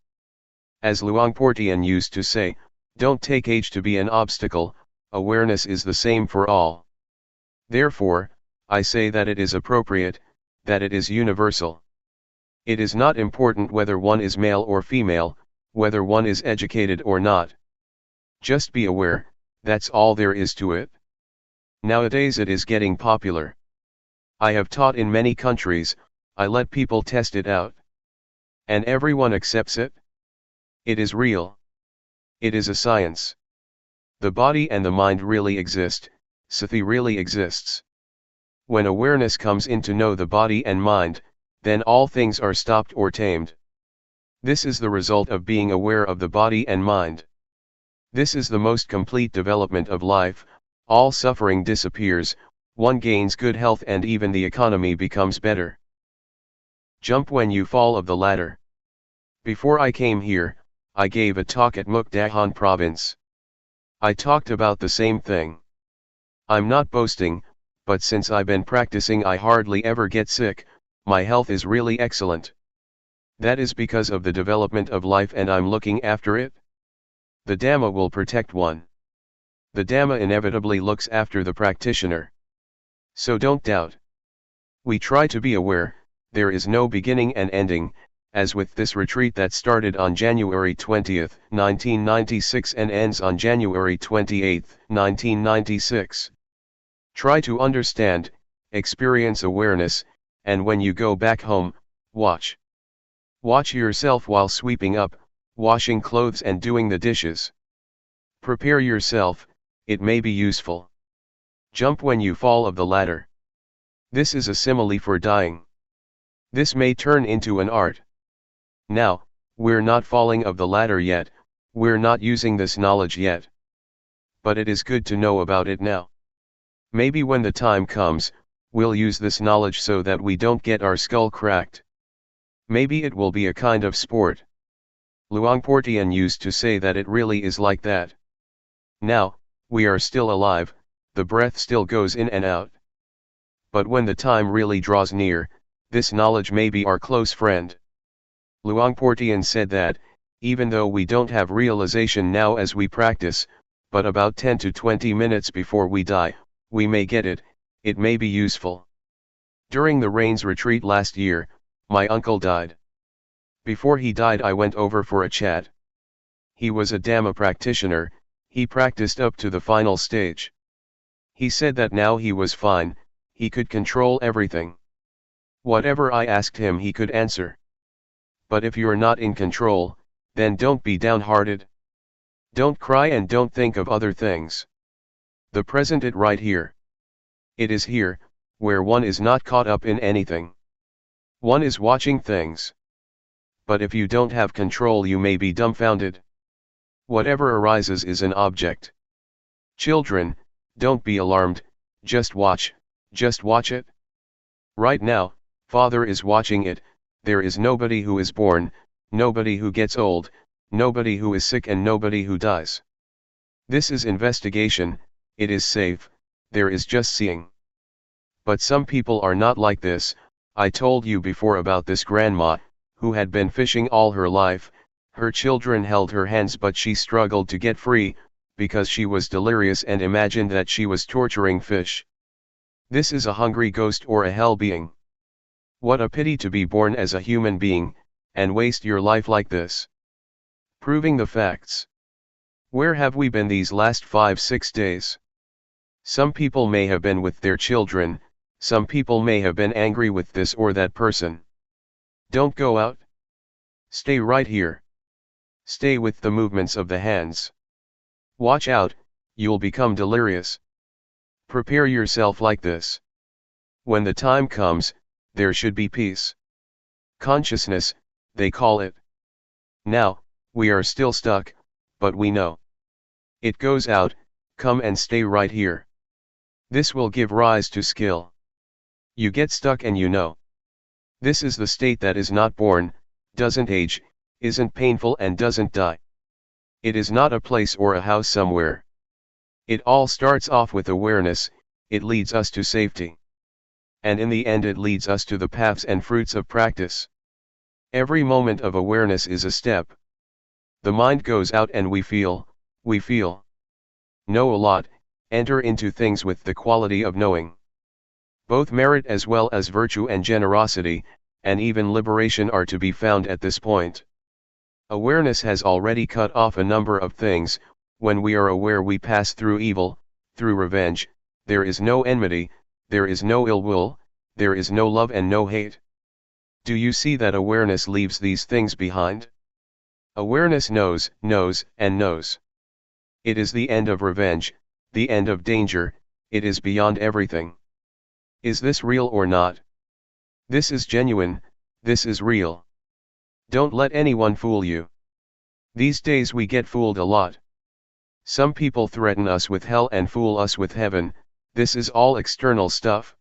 As Luangpor Teean used to say, don't take age to be an obstacle, awareness is the same for all. Therefore, I say that it is appropriate, that it is universal. It is not important whether one is male or female, whether one is educated or not. Just be aware, that's all there is to it. Nowadays it is getting popular. I have taught in many countries, I let people test it out. And everyone accepts it. It is real. It is a science. The body and the mind really exist, sati really exists. When awareness comes in to know the body and mind, then all things are stopped or tamed. This is the result of being aware of the body and mind. This is the most complete development of life, all suffering disappears, one gains good health and even the economy becomes better. Jump when you fall of the ladder. Before I came here, I gave a talk at Mukdahan province. I talked about the same thing. I'm not boasting, but since I've been practicing I hardly ever get sick, my health is really excellent. That is because of the development of life and I'm looking after it. The Dhamma will protect one. The Dhamma inevitably looks after the practitioner. So don't doubt. We try to be aware, there is no beginning and ending, as with this retreat that started on January 20, 1996 and ends on January 28, 1996. Try to understand, experience awareness, and when you go back home, watch. Watch yourself while sweeping up, washing clothes and doing the dishes. Prepare yourself, it may be useful. Jump when you fall of the ladder. This is a simile for dying. This may turn into an art. Now, we're not falling of the ladder yet, we're not using this knowledge yet. But it is good to know about it now. Maybe when the time comes, we'll use this knowledge so that we don't get our skull cracked. Maybe it will be a kind of sport. Luangpor Teean used to say that it really is like that. Now, we are still alive, the breath still goes in and out. But when the time really draws near, this knowledge may be our close friend. Luangpor Teean said that, even though we don't have realization now as we practice, but about 10 to 20 minutes before we die, we may get it, it may be useful. During the Rains retreat last year, my uncle died. Before he died I went over for a chat. He was a Dhamma practitioner, he practiced up to the final stage. He said that now he was fine, he could control everything. Whatever I asked him he could answer. But if you're not in control, then don't be downhearted. Don't cry and don't think of other things. The present it right here. It is here, where one is not caught up in anything. One is watching things. But if you don't have control you may be dumbfounded. Whatever arises is an object. Children, don't be alarmed, just watch it. Right now, Father is watching it, there is nobody who is born, nobody who gets old, nobody who is sick and nobody who dies. This is investigation, it is safe, there is just seeing. But some people are not like this. I told you before about this grandma, who had been fishing all her life, her children held her hands but she struggled to get free, because she was delirious and imagined that she was torturing fish. This is a hungry ghost or a hell being. What a pity to be born as a human being, and waste your life like this. Proving the facts. Where have we been these last 5-6 days? Some people may have been with their children, some people may have been angry with this or that person. Don't go out. Stay right here. Stay with the movements of the hands. Watch out, you'll become delirious. Prepare yourself like this. When the time comes, there should be peace. Consciousness, they call it. Now, we are still stuck, but we know. It goes out, come and stay right here. This will give rise to skill. You get stuck and you know. This is the state that is not born, doesn't age, isn't painful and doesn't die. It is not a place or a house somewhere. It all starts off with awareness, it leads us to safety. And in the end it leads us to the paths and fruits of practice. Every moment of awareness is a step. The mind goes out and we feel. Know a lot, enter into things with the quality of knowing. Both merit as well as virtue and generosity, and even liberation are to be found at this point. Awareness has already cut off a number of things. When we are aware we pass through evil, through revenge, there is no enmity, there is no ill will, there is no love and no hate. Do you see that awareness leaves these things behind? Awareness knows, and knows. It is the end of revenge, the end of danger, it is beyond everything. Is this real or not? This is genuine, this is real. Don't let anyone fool you. These days we get fooled a lot. Some people threaten us with hell and fool us with heaven. This is all external stuff.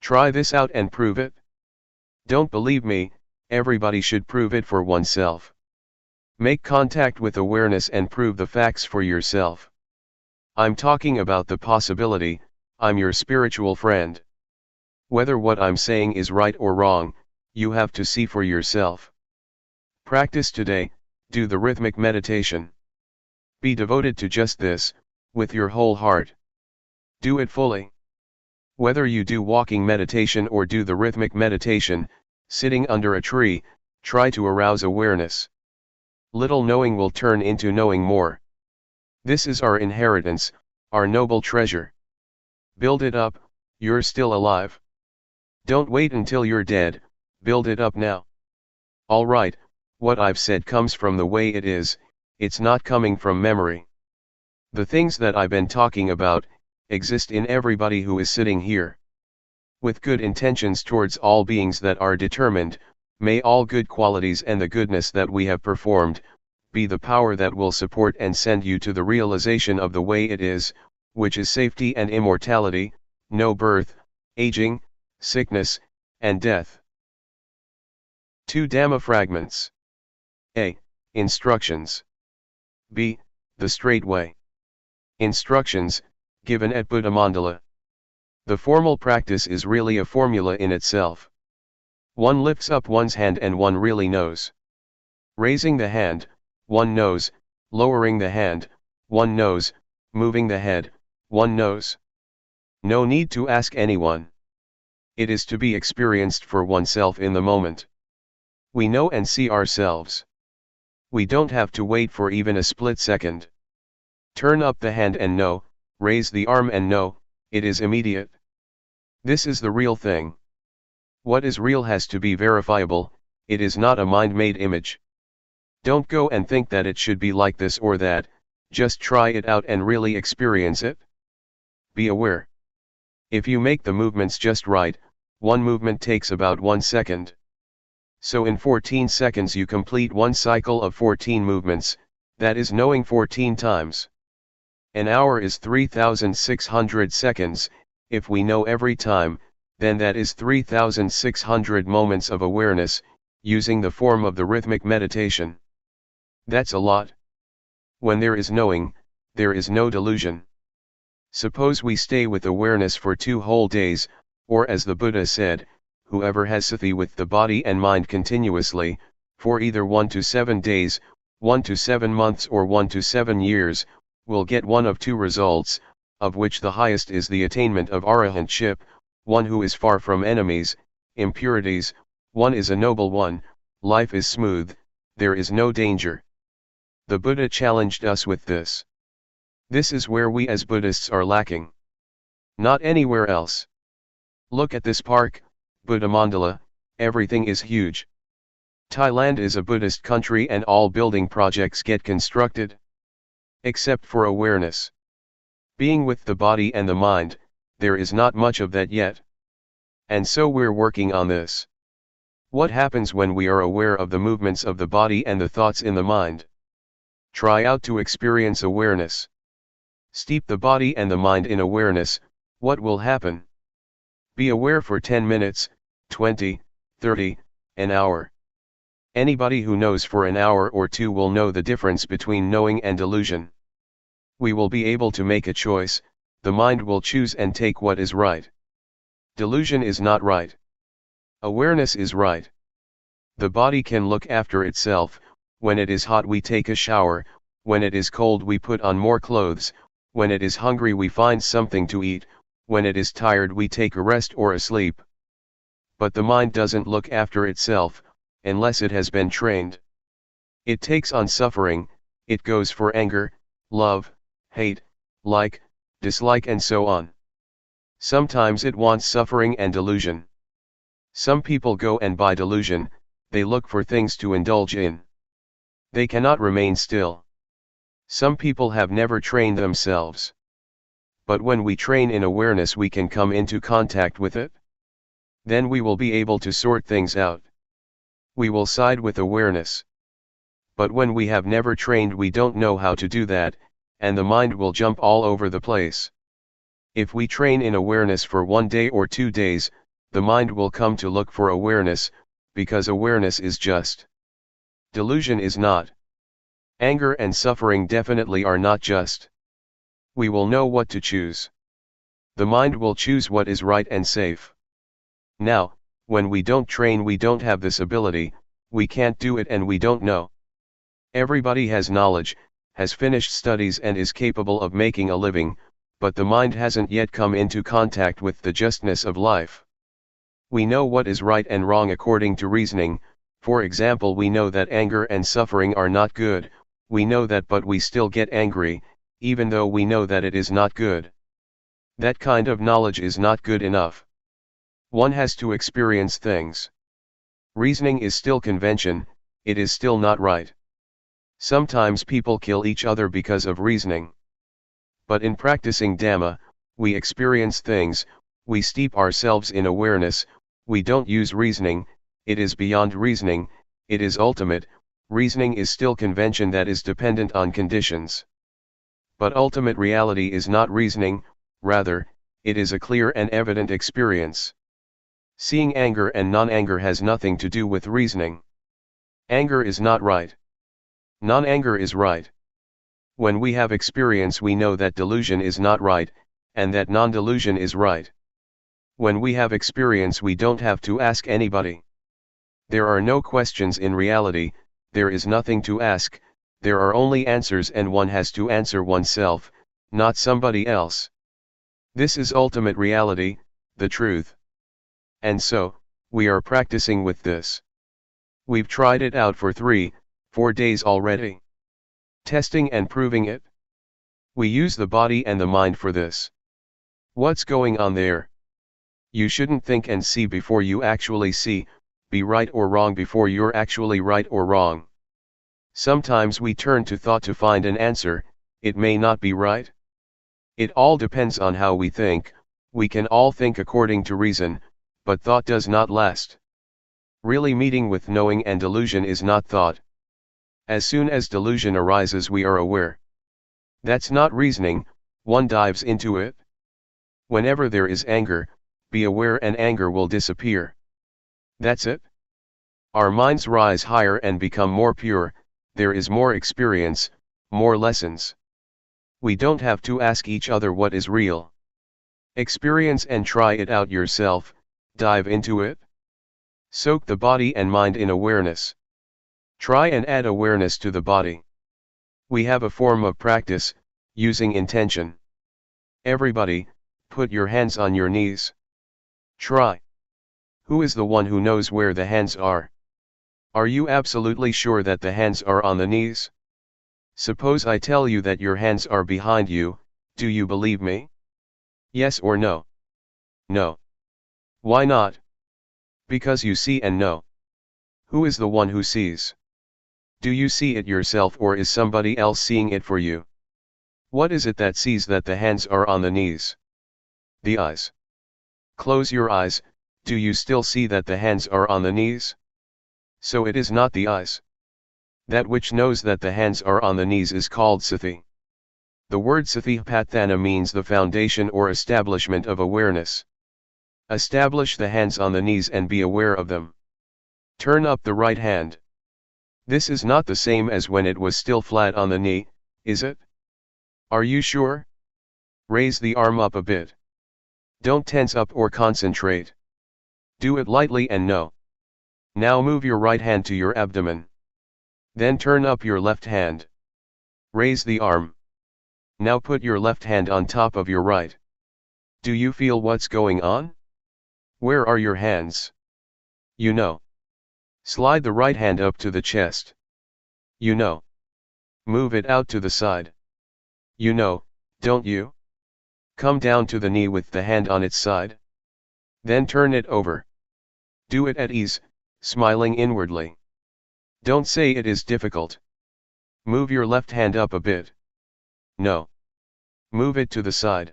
Try this out and prove it. Don't believe me, everybody should prove it for oneself. Make contact with awareness and prove the facts for yourself. I'm talking about the possibility. I'm your spiritual friend. Whether what I'm saying is right or wrong, you have to see for yourself. Practice today, do the rhythmic meditation. Be devoted to just this, with your whole heart. Do it fully. Whether you do walking meditation or do the rhythmic meditation, sitting under a tree, try to arouse awareness. Little knowing will turn into knowing more. This is our inheritance, our noble treasure. Build it up, you're still alive. Don't wait until you're dead, build it up now. Alright, what I've said comes from the way it is, it's not coming from memory. The things that I've been talking about, exist in everybody who is sitting here. With good intentions towards all beings that are determined, may all good qualities and the goodness that we have performed, be the power that will support and send you to the realization of the way it is, which is safety and immortality, no birth, aging, sickness, and death. 2 Dhamma fragments. A. Instructions. B. The straight way. Instructions, given at Buddha Mandala. The formal practice is really a formula in itself. One lifts up one's hand and one really knows. Raising the hand, one knows, lowering the hand, one knows, moving the head, one knows. No need to ask anyone. It is to be experienced for oneself in the moment. We know and see ourselves. We don't have to wait for even a split second. Turn up the hand and know, raise the arm and know, it is immediate. This is the real thing. What is real has to be verifiable, it is not a mind-made image. Don't go and think that it should be like this or that, just try it out and really experience it. Be aware. If you make the movements just right, one movement takes about 1 second. So in 14 seconds you complete one cycle of 14 movements, that is knowing 14 times. An hour is 3,600 seconds, if we know every time, then that is 3,600 moments of awareness, using the form of the rhythmic meditation. That's a lot. When there is knowing, there is no delusion. Suppose we stay with awareness for 2 whole days, or as the Buddha said, whoever has sati with the body and mind continuously, for either 1 to 7 days, 1 to 7 months or 1 to 7 years, will get one of 2 results, of which the highest is the attainment of arahantship, one who is far from enemies, impurities, one is a noble one, life is smooth, there is no danger. The Buddha challenged us with this. This is where we as Buddhists are lacking. Not anywhere else. Look at this park, Buddha Mandala, everything is huge. Thailand is a Buddhist country and all building projects get constructed. Except for awareness. Being with the body and the mind, there is not much of that yet. And so we're working on this. What happens when we are aware of the movements of the body and the thoughts in the mind? Try out to experience awareness. Steep the body and the mind in awareness, what will happen? Be aware for 10 minutes, 20, 30, an hour. Anybody who knows for an hour or 2 will know the difference between knowing and delusion. We will be able to make a choice, the mind will choose and take what is right. Delusion is not right. Awareness is right. The body can look after itself, when it is hot we take a shower, when it is cold we put on more clothes, when it is hungry we find something to eat, when it is tired we take a rest or a sleep. But the mind doesn't look after itself, unless it has been trained. It takes on suffering, it goes for anger, love, hate, like, dislike and so on. Sometimes it wants suffering and delusion. Some people go and buy delusion, they look for things to indulge in. They cannot remain still. Some people have never trained themselves. But when we train in awareness we can come into contact with it. Then we will be able to sort things out. We will side with awareness. But when we have never trained we don't know how to do that, and the mind will jump all over the place. If we train in awareness for 1 day or 2 days, the mind will come to look for awareness, because awareness is just. Delusion is not. Anger and suffering definitely are not just. We will know what to choose. The mind will choose what is right and safe. Now, when we don't train, we don't have this ability, we can't do it, and we don't know. Everybody has knowledge, has finished studies, and is capable of making a living, but the mind hasn't yet come into contact with the justness of life. We know what is right and wrong according to reasoning. For example, we know that anger and suffering are not good, we know that, but we still get angry, even though we know that it is not good. That kind of knowledge is not good enough. One has to experience things. Reasoning is still convention, it is still not right. Sometimes people kill each other because of reasoning. But in practicing Dhamma, we experience things, we steep ourselves in awareness, we don't use reasoning, it is beyond reasoning, it is ultimate. Reasoning is still convention that is dependent on conditions. But ultimate reality is not reasoning, rather, it is a clear and evident experience. Seeing anger and non-anger has nothing to do with reasoning. Anger is not right. Non-anger is right. When we have experience, we know that delusion is not right, and that non-delusion is right. When we have experience, we don't have to ask anybody. There are no questions in reality, there is nothing to ask, there are only answers, and one has to answer oneself, not somebody else. This is ultimate reality, the truth. And so, we are practicing with this. We've tried it out for 3-4 days already. Testing and proving it. We use the body and the mind for this. What's going on there? You shouldn't think and see before you actually see, be right or wrong before you're actually right or wrong. Sometimes we turn to thought to find an answer, it may not be right. It all depends on how we think. We can all think according to reason, but thought does not last. Really, meeting with knowing and delusion is not thought. As soon as delusion arises, we are aware. That's not reasoning, one dives into it. Whenever there is anger, be aware and anger will disappear. That's it. Our minds rise higher and become more pure, there is more experience, more lessons. We don't have to ask each other what is real. Experience and try it out yourself, dive into it. Soak the body and mind in awareness. Try and add awareness to the body. We have a form of practice, using intention. Everybody, put your hands on your knees. Try. Who is the one who knows where the hands are? Are you absolutely sure that the hands are on the knees? Suppose I tell you that your hands are behind you, do you believe me? Yes or no? No. Why not? Because you see and know. Who is the one who sees? Do you see it yourself, or is somebody else seeing it for you? What is it that sees that the hands are on the knees? The eyes. Close your eyes, do you still see that the hands are on the knees? So it is not the eyes. That which knows that the hands are on the knees is called sati. The word satipatthana means the foundation or establishment of awareness. Establish the hands on the knees and be aware of them. Turn up the right hand. This is not the same as when it was still flat on the knee, is it? Are you sure? Raise the arm up a bit. Don't tense up or concentrate. Do it lightly and know. Now move your right hand to your abdomen. Then turn up your left hand. Raise the arm. Now put your left hand on top of your right. Do you feel what's going on? Where are your hands? You know. Slide the right hand up to the chest. You know. Move it out to the side. You know, don't you? Come down to the knee with the hand on its side. Then turn it over. Do it at ease, smiling inwardly. Don't say it is difficult. Move your left hand up a bit. No. Move it to the side.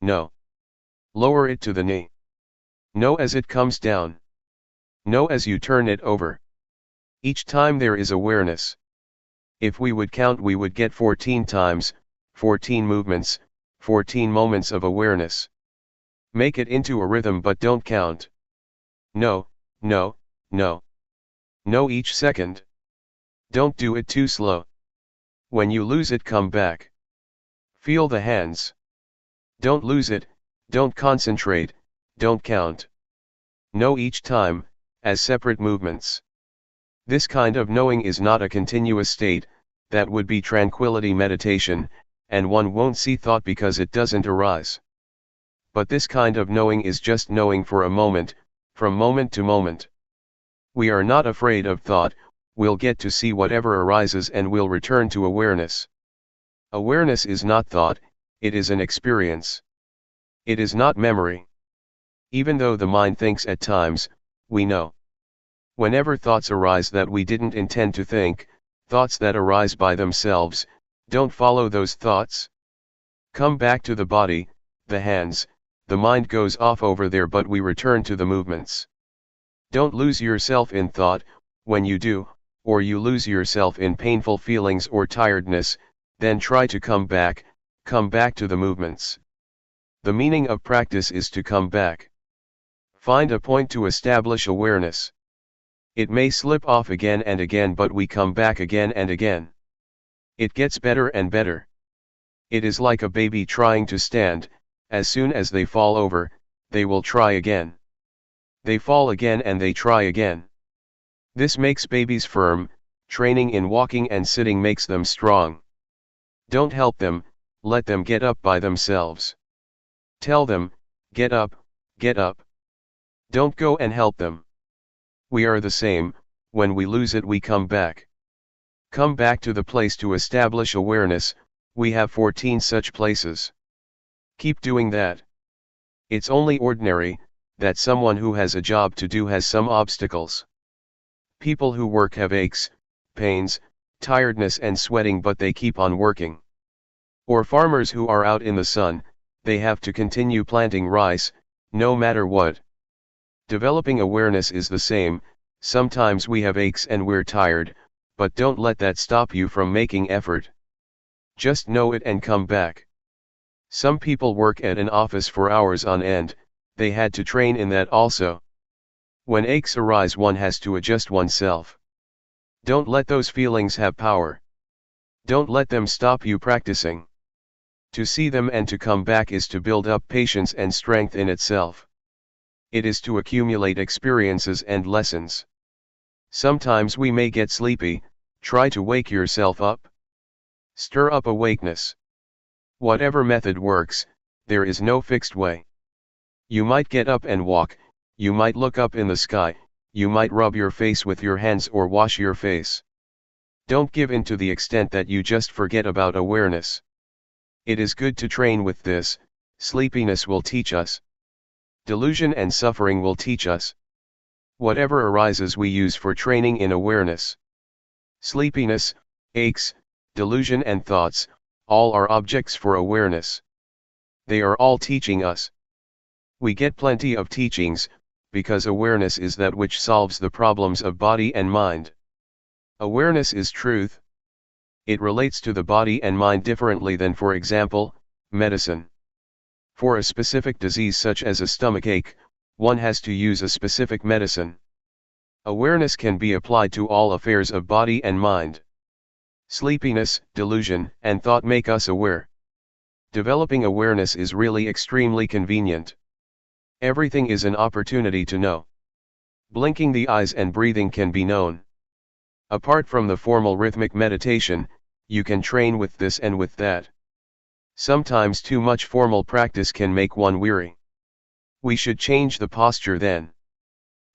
No. Lower it to the knee. No as it comes down. No as you turn it over. Each time there is awareness. If we would count, we would get 14 times, 14 movements, 14 moments of awareness. Make it into a rhythm but don't count. No, no, no. No each second. Don't do it too slow. When you lose it, come back. Feel the hands. Don't lose it, don't concentrate, don't count. Know each time, as separate movements. This kind of knowing is not a continuous state, that would be tranquility meditation, and one won't see thought because it doesn't arise. But this kind of knowing is just knowing for a moment, from moment to moment. We are not afraid of thought, we'll get to see whatever arises and we'll return to awareness. Awareness is not thought, it is an experience. It is not memory. Even though the mind thinks at times, we know. Whenever thoughts arise that we didn't intend to think, thoughts that arise by themselves, don't follow those thoughts. Come back to the body, the hands, the mind goes off over there but we return to the movements. Don't lose yourself in thought, when you do, or you lose yourself in painful feelings or tiredness, then try to come back to the movements. The meaning of practice is to come back. Find a point to establish awareness. It may slip off again and again but we come back again and again. It gets better and better. It is like a baby trying to stand, as soon as they fall over, they will try again. They fall again and they try again. This makes babies firm, training in walking and sitting makes them strong. Don't help them, let them get up by themselves. Tell them, get up, get up. Don't go and help them. We are the same, when we lose it we come back. Come back to the place to establish awareness, we have 14 such places. Keep doing that. It's only ordinary, that someone who has a job to do has some obstacles. People who work have aches, pains, tiredness and sweating but they keep on working. Or farmers who are out in the sun, they have to continue planting rice, no matter what. Developing awareness is the same, sometimes we have aches and we're tired, but don't let that stop you from making effort. Just know it and come back. Some people work at an office for hours on end, they had to train in that also. When aches arise one has to adjust oneself. Don't let those feelings have power. Don't let them stop you practicing. To see them and to come back is to build up patience and strength in itself. It is to accumulate experiences and lessons. Sometimes we may get sleepy, try to wake yourself up. Stir up awakeness. Whatever method works, there is no fixed way. You might get up and walk, you might look up in the sky, you might rub your face with your hands or wash your face. Don't give in to the extent that you just forget about awareness. It is good to train with this, sleepiness will teach us. Delusion and suffering will teach us. Whatever arises we use for training in awareness. Sleepiness, aches, delusion and thoughts, all are objects for awareness. They are all teaching us. We get plenty of teachings, because awareness is that which solves the problems of body and mind. Awareness is truth. It relates to the body and mind differently than, for example, medicine. For a specific disease such as a stomachache, one has to use a specific medicine. Awareness can be applied to all affairs of body and mind. Sleepiness, delusion, and thought make us aware. Developing awareness is really extremely convenient. Everything is an opportunity to know. Blinking the eyes and breathing can be known. Apart from the formal rhythmic meditation, you can train with this and with that. Sometimes too much formal practice can make one weary. We should change the posture then.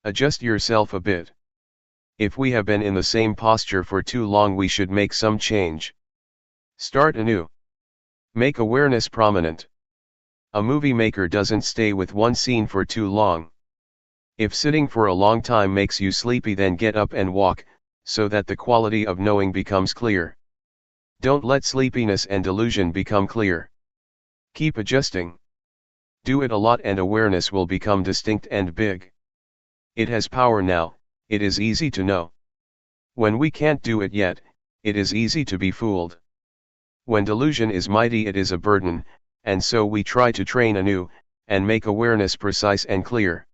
Adjust yourself a bit. If we have been in the same posture for too long we should make some change. Start anew. Make awareness prominent. A movie maker doesn't stay with one scene for too long. If sitting for a long time makes you sleepy then get up and walk, so that the quality of knowing becomes clear. Don't let sleepiness and delusion become clear. Keep adjusting. Do it a lot and awareness will become distinct and big. It has power now, it is easy to know. When we can't do it yet, it is easy to be fooled. When delusion is mighty, it is a burden, and so we try to train anew, and make awareness precise and clear.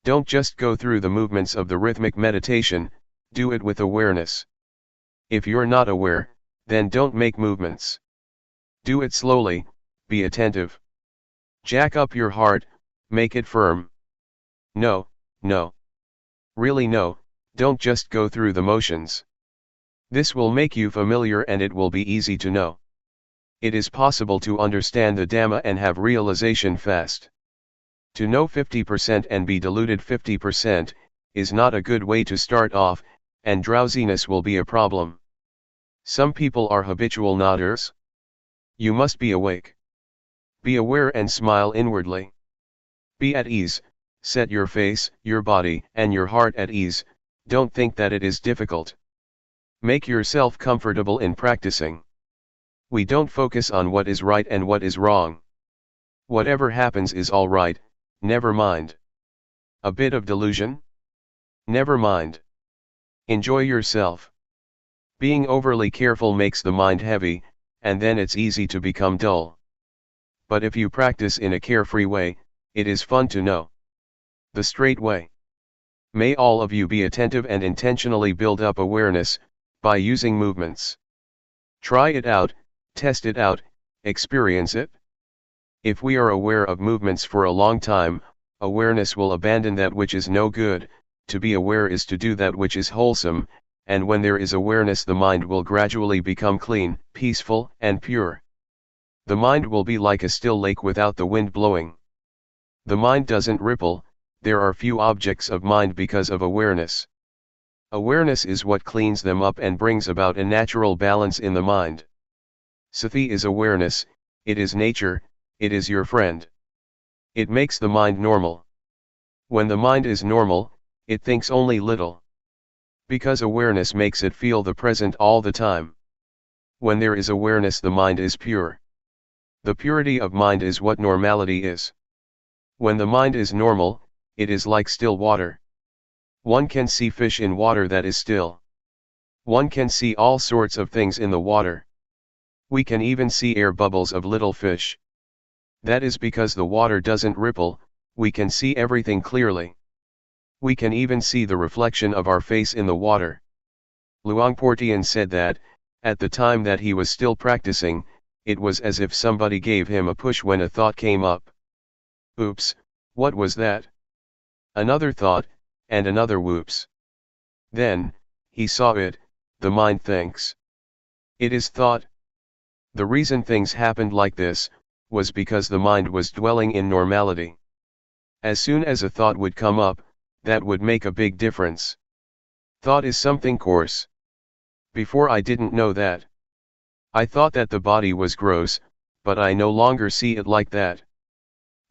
Don't just go through the movements of the rhythmic meditation, do it with awareness. If you're not aware, then don't make movements. Do it slowly, be attentive. Jack up your heart, make it firm. No, no. Really no, don't just go through the motions. This will make you familiar and it will be easy to know. It is possible to understand the Dhamma and have realization fast. To know 50% and be deluded 50%, is not a good way to start off, and drowsiness will be a problem. Some people are habitual nodders. You must be awake. Be aware and smile inwardly. Be at ease, set your face, your body, and your heart at ease, don't think that it is difficult. Make yourself comfortable in practicing. We don't focus on what is right and what is wrong. Whatever happens is all right, never mind. A bit of delusion? Never mind. Enjoy yourself. Being overly careful makes the mind heavy, and then it's easy to become dull. But if you practice in a carefree way, it is fun to know. The straight way. May all of you be attentive and intentionally build up awareness, by using movements. Try it out, test it out, experience it. If we are aware of movements for a long time, awareness will abandon that which is no good. To be aware is to do that which is wholesome, and when there is awareness, the mind will gradually become clean, peaceful, and pure. The mind will be like a still lake without the wind blowing. The mind doesn't ripple, there are few objects of mind because of awareness. Awareness is what cleans them up and brings about a natural balance in the mind. Sati is awareness, it is nature, it is your friend. It makes the mind normal. When the mind is normal, it thinks only little. Because awareness makes it feel the present all the time. When there is awareness, the mind is pure. The purity of mind is what normality is. When the mind is normal, it is like still water. One can see fish in water that is still. One can see all sorts of things in the water. We can even see air bubbles of little fish. That is because the water doesn't ripple, we can see everything clearly. We can even see the reflection of our face in the water. Luangpor Teean said that, at the time that he was still practicing, it was as if somebody gave him a push when a thought came up. Oops, what was that? Another thought, and another whoops. Then, he saw it, the mind thinks. It is thought. The reason things happened like this, was because the mind was dwelling in normality. As soon as a thought would come up, that would make a big difference. Thought is something coarse. Before I didn't know that. I thought that the body was gross, but I no longer see it like that.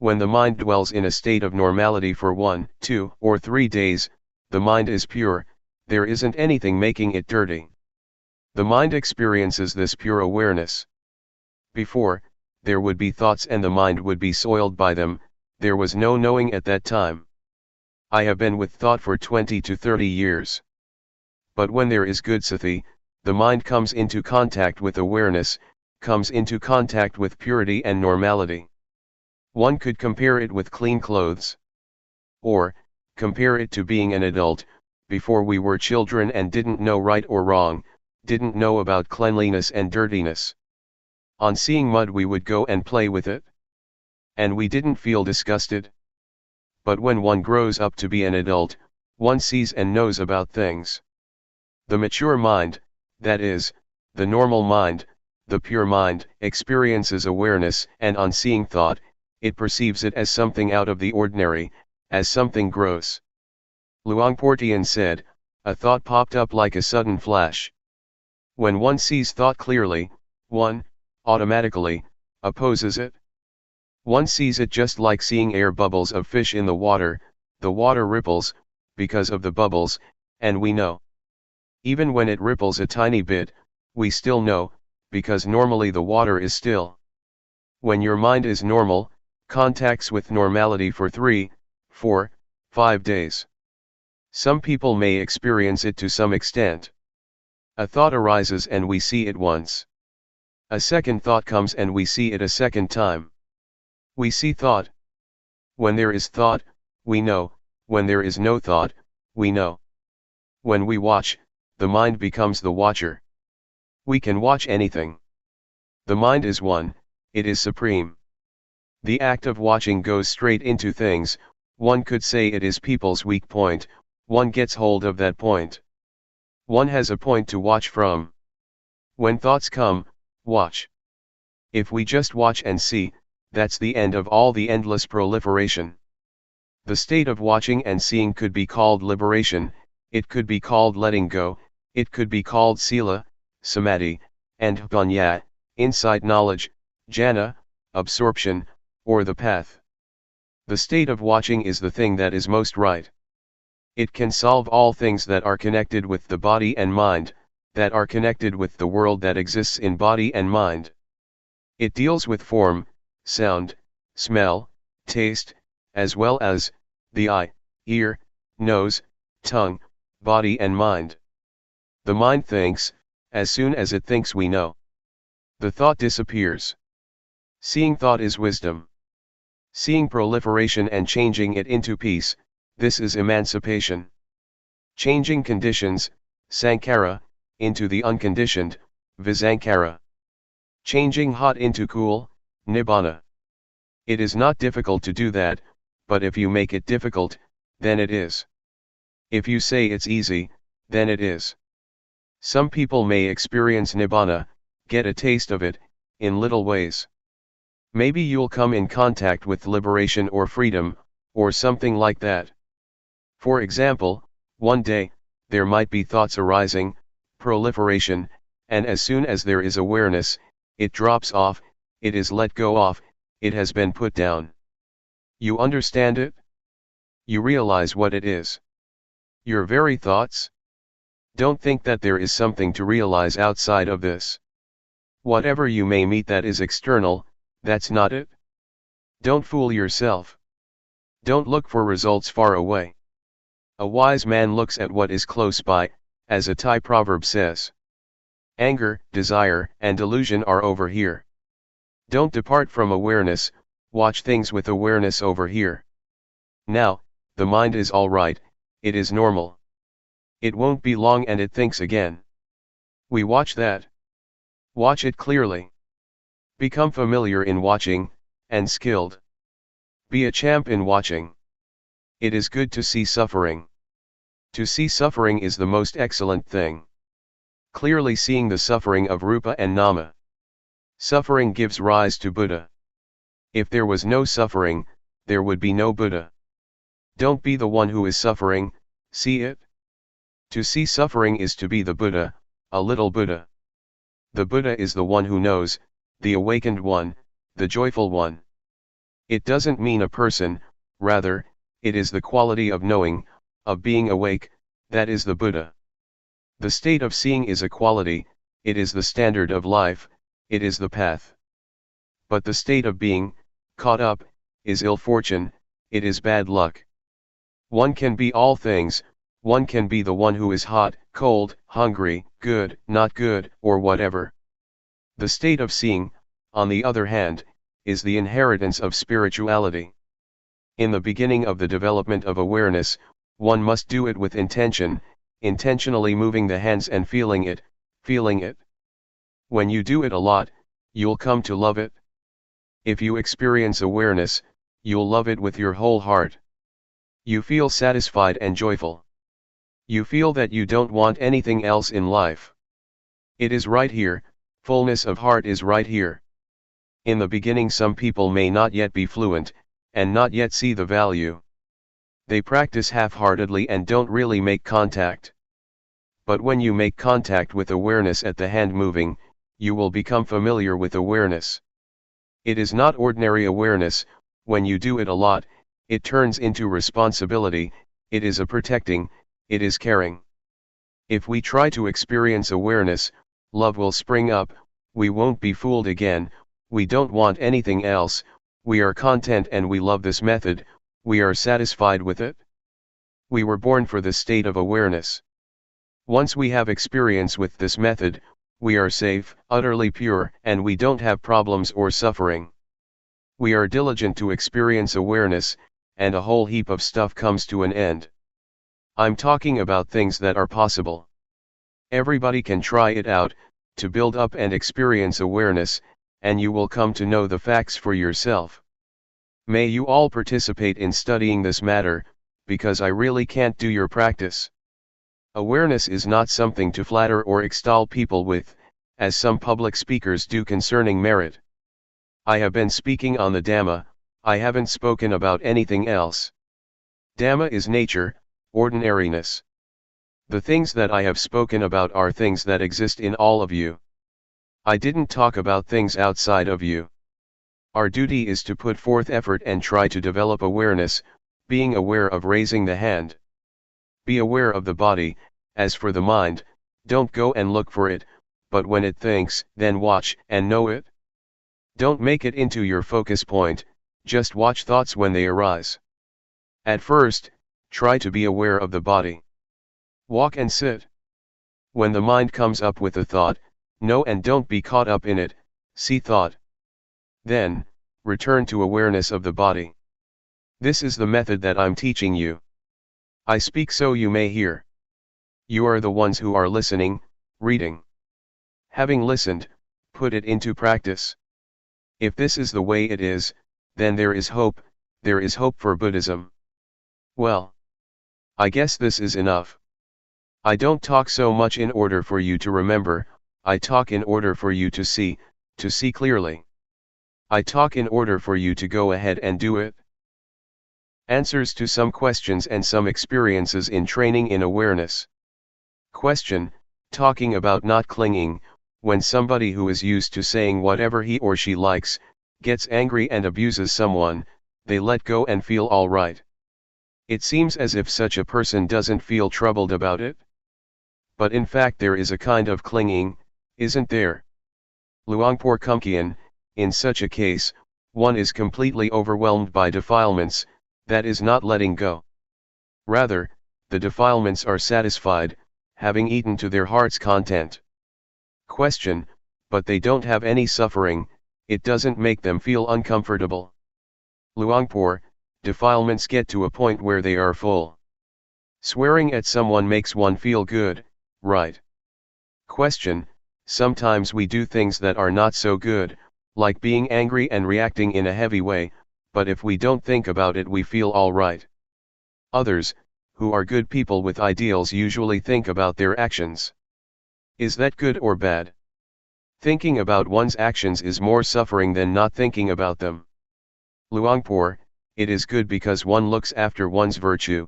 When the mind dwells in a state of normality for 1, 2, or 3 days, the mind is pure, there isn't anything making it dirty. The mind experiences this pure awareness. Before, there would be thoughts and the mind would be soiled by them, there was no knowing at that time. I have been with thought for 20 to 30 years. But when there is good sati, the mind comes into contact with awareness, comes into contact with purity and normality. One could compare it with clean clothes. Or, compare it to being an adult. Before we were children and didn't know right or wrong, didn't know about cleanliness and dirtiness. On seeing mud we would go and play with it. And we didn't feel disgusted. But when one grows up to be an adult, one sees and knows about things. The mature mind, that is, the normal mind, the pure mind, experiences awareness, and on seeing thought, it perceives it as something out of the ordinary, as something gross. Luangpor Teean said, a thought popped up like a sudden flash. When one sees thought clearly, one, automatically, opposes it. One sees it just like seeing air bubbles of fish in the water ripples, because of the bubbles, and we know. Even when it ripples a tiny bit, we still know, because normally the water is still. When your mind is normal, contacts with normality for 3, 4, 5 days. Some people may experience it to some extent. A thought arises and we see it once. A second thought comes and we see it a second time. We see thought. When there is thought, we know. When there is no thought, we know. When we watch, the mind becomes the watcher. We can watch anything. The mind is one, it is supreme. The act of watching goes straight into things. One could say it is people's weak point. One gets hold of that point. One has a point to watch from. When thoughts come, watch. If we just watch and see, that's the end of all the endless proliferation. The state of watching and seeing could be called liberation, it could be called letting go, it could be called sila, samadhi, and panya, insight knowledge, jhana, absorption, or the path. The state of watching is the thing that is most right. It can solve all things that are connected with the body and mind, that are connected with the world that exists in body and mind. It deals with form, sound, smell, taste, as well as the eye, ear, nose, tongue, body and mind. The mind thinks, as soon as it thinks we know. The thought disappears. Seeing thought is wisdom. Seeing proliferation and changing it into peace, this is emancipation. Changing conditions, sankhara, into the unconditioned, visankhara. Changing hot into cool, nibbana. It is not difficult to do that, but if you make it difficult, then it is. If you say it's easy, then it is. Some people may experience nibbana, get a taste of it, in little ways. Maybe you'll come in contact with liberation or freedom, or something like that. For example, one day, there might be thoughts arising, proliferation, and as soon as there is awareness, it drops off, it is let go of, it has been put down. You understand it? You realize what it is. Your very thoughts? Don't think that there is something to realize outside of this. Whatever you may meet that is external, that's not it. Don't fool yourself. Don't look for results far away. A wise man looks at what is close by, as a Thai proverb says. Anger, desire, and delusion are over here. Don't depart from awareness, watch things with awareness over here. Now, the mind is all right, it is normal. It won't be long and it thinks again. We watch that. Watch it clearly. Become familiar in watching, and skilled. Be a champ in watching. It is good to see suffering. To see suffering is the most excellent thing. Clearly seeing the suffering of Rupa and Nama. Suffering gives rise to Buddha. If there was no suffering, there would be no Buddha. Don't be the one who is suffering, see it. To see suffering is to be the Buddha, a little Buddha. The Buddha is the one who knows, the awakened one, the joyful one. It doesn't mean a person, rather, it is the quality of knowing, of being awake, that is the Buddha. The state of seeing is a quality, it is the standard of life, it is the path. But the state of being, caught up, is ill fortune, it is bad luck. One can be all things, one can be the one who is hot, cold, hungry, good, not good, or whatever. The state of seeing, on the other hand, is the inheritance of spirituality. In the beginning of the development of awareness, one must do it with intention, intentionally moving the hands and feeling it, feeling it. When you do it a lot, you'll come to love it. If you experience awareness, you'll love it with your whole heart. You feel satisfied and joyful. You feel that you don't want anything else in life. It is right here, fullness of heart is right here. In the beginning some people may not yet be fluent, and not yet see the value. They practice half-heartedly and don't really make contact. But when you make contact with awareness at the hand moving, you will become familiar with awareness. It is not ordinary awareness, when you do it a lot, it turns into responsibility, it is a protecting, it is caring. If we try to experience awareness, love will spring up, we won't be fooled again, we don't want anything else, we are content and we love this method, we are satisfied with it. We were born for this state of awareness. Once we have experience with this method, We are safe, utterly pure, and we don't have problems or suffering. We are diligent to experience awareness, and a whole heap of stuff comes to an end. I'm talking about things that are possible. Everybody can try it out, to build up and experience awareness, and you will come to know the facts for yourself. May you all participate in studying this matter, because I really can't do your practice. Awareness is not something to flatter or extol people with, as some public speakers do concerning merit. I have been speaking on the Dhamma, I haven't spoken about anything else. Dhamma is nature, ordinariness. The things that I have spoken about are things that exist in all of you. I didn't talk about things outside of you. Our duty is to put forth effort and try to develop awareness, being aware of raising the hand. Be aware of the body. As for the mind, don't go and look for it, but when it thinks, then watch and know it. Don't make it into your focus point, just watch thoughts when they arise. At first, try to be aware of the body. Walk and sit. When the mind comes up with a thought, know and don't be caught up in it, see thought. Then, return to awareness of the body. This is the method that I'm teaching you. I speak so you may hear. You are the ones who are listening, reading. Having listened, put it into practice. If this is the way it is, then there is hope for Buddhism. Well, I guess this is enough. I don't talk so much in order for you to remember, I talk in order for you to see clearly. I talk in order for you to go ahead and do it. Answers to some questions and some experiences in training in awareness. Question, talking about not clinging, when somebody who is used to saying whatever he or she likes, gets angry and abuses someone, they let go and feel all right. It seems as if such a person doesn't feel troubled about it. But in fact there is a kind of clinging, isn't there? Luangpor Teean, in such a case, one is completely overwhelmed by defilements, that is not letting go. Rather, the defilements are satisfied, having eaten to their heart's content. Question, but they don't have any suffering, it doesn't make them feel uncomfortable. Luangpor, defilements get to a point where they are full. Swearing at someone makes one feel good, right? Question, sometimes we do things that are not so good, like being angry and reacting in a heavy way, but if we don't think about it we feel all right. Others, who are good people with ideals usually think about their actions. Is that good or bad? Thinking about one's actions is more suffering than not thinking about them. Luangpor, it is good because one looks after one's virtue.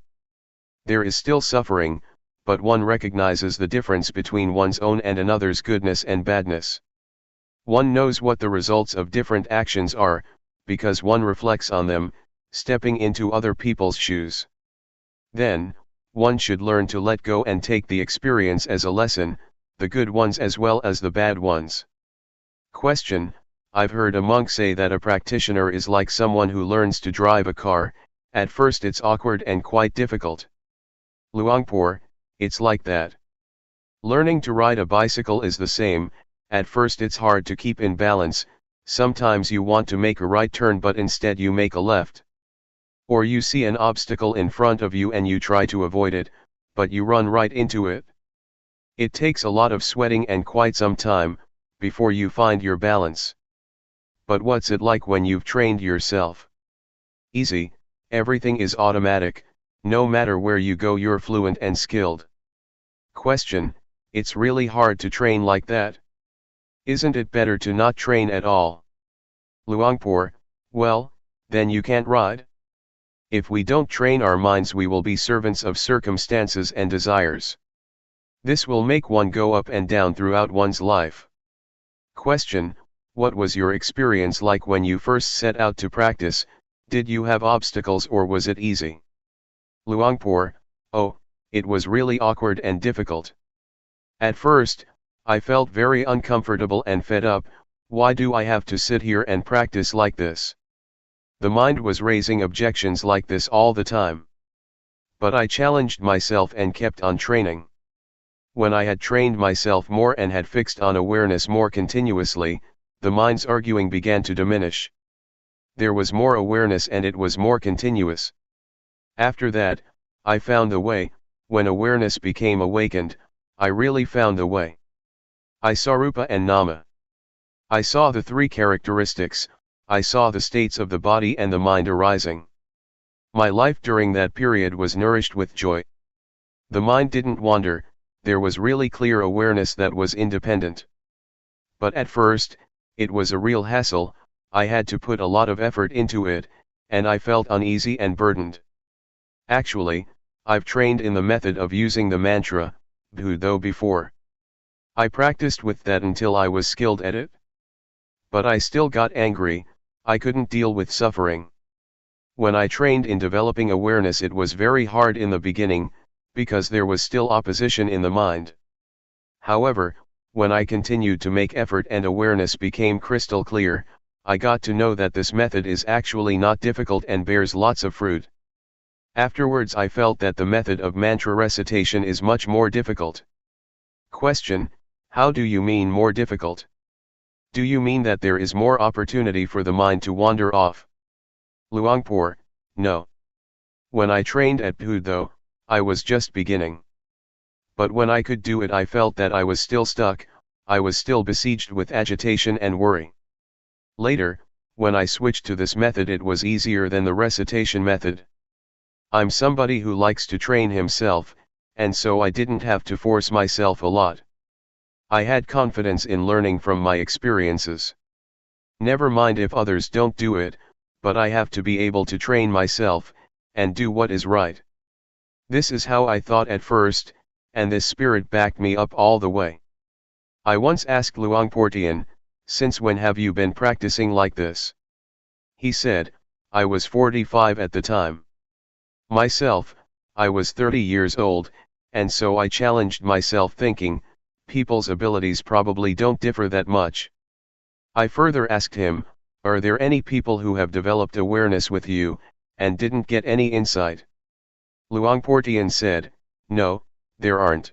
There is still suffering, but one recognizes the difference between one's own and another's goodness and badness. One knows what the results of different actions are, because one reflects on them, stepping into other people's shoes. Then, one should learn to let go and take the experience as a lesson, the good ones as well as the bad ones. Question, I've heard a monk say that a practitioner is like someone who learns to drive a car, at first it's awkward and quite difficult. Luangpor, it's like that. Learning to ride a bicycle is the same, at first it's hard to keep in balance, sometimes you want to make a right turn but instead you make a left. Or you see an obstacle in front of you and you try to avoid it, but you run right into it. It takes a lot of sweating and quite some time, before you find your balance. But what's it like when you've trained yourself? Easy, everything is automatic, no matter where you go you're fluent and skilled. Question, it's really hard to train like that. Isn't it better to not train at all? Luangpor, well, then you can't ride. If we don't train our minds we will be servants of circumstances and desires. This will make one go up and down throughout one's life. Question, what was your experience like when you first set out to practice, did you have obstacles or was it easy? Luangpor, oh, it was really awkward and difficult. At first, I felt very uncomfortable and fed up, why do I have to sit here and practice like this? The mind was raising objections like this all the time. But I challenged myself and kept on training. When I had trained myself more and had fixed on awareness more continuously, the mind's arguing began to diminish. There was more awareness and it was more continuous. After that, I found the way. When awareness became awakened, I really found the way. I saw Rupa and Nama. I saw the three characteristics, I saw the states of the body and the mind arising. My life during that period was nourished with joy. The mind didn't wander, there was really clear awareness that was independent. But at first, it was a real hassle, I had to put a lot of effort into it, and I felt uneasy and burdened. Actually, I've trained in the method of using the mantra, Bhudo before. I practiced with that until I was skilled at it. But I still got angry, I couldn't deal with suffering. When I trained in developing awareness, it was very hard in the beginning, because there was still opposition in the mind. However, when I continued to make effort and awareness became crystal clear, I got to know that this method is actually not difficult and bears lots of fruit. Afterwards I felt that the method of mantra recitation is much more difficult. Question: how do you mean more difficult? Do you mean that there is more opportunity for the mind to wander off? Luangpor: no. When I trained at Bhudo, I was just beginning. But when I could do it, I felt that I was still stuck, I was still besieged with agitation and worry. Later, when I switched to this method, it was easier than the recitation method. I'm somebody who likes to train himself, and so I didn't have to force myself a lot. I had confidence in learning from my experiences. Never mind if others don't do it, but I have to be able to train myself, and do what is right. This is how I thought at first, and this spirit backed me up all the way. I once asked Luangpor Teean, "Since when have you been practicing like this?" He said, "I was 45 at the time. Myself, I was 30 years old, and so I challenged myself thinking, people's abilities probably don't differ that much." I further asked him, "Are there any people who have developed awareness with you, and didn't get any insight?" Luangpor Teean said, "No, there aren't."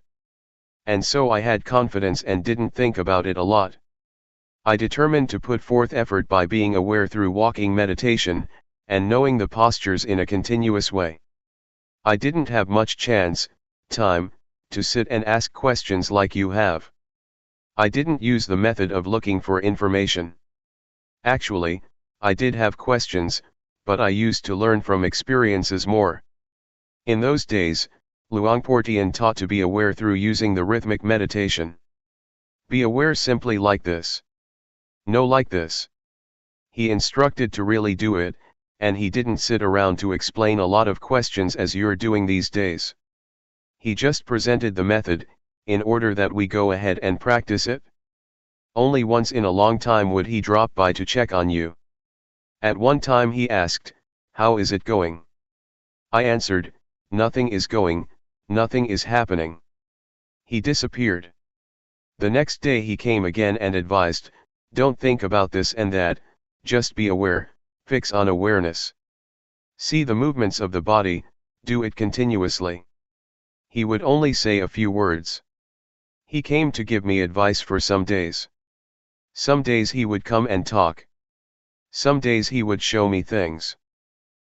And so I had confidence and didn't think about it a lot. I determined to put forth effort by being aware through walking meditation, and knowing the postures in a continuous way. I didn't have much time, to sit and ask questions like you have. I didn't use the method of looking for information. Actually, I did have questions, but I used to learn from experiences more. In those days, Luangpor Teean taught to be aware through using the rhythmic meditation. Be aware simply like this. No, like this. He instructed to really do it, and he didn't sit around to explain a lot of questions as you're doing these days. He just presented the method, in order that we go ahead and practice it. Only once in a long time would he drop by to check on you. At one time he asked, "How is it going?" I answered, "Nothing is going, nothing is happening." He disappeared. The next day he came again and advised, "Don't think about this and that, just be aware, fix on awareness. See the movements of the body, do it continuously." He would only say a few words. He came to give me advice for some days. Some days he would come and talk. Some days he would show me things.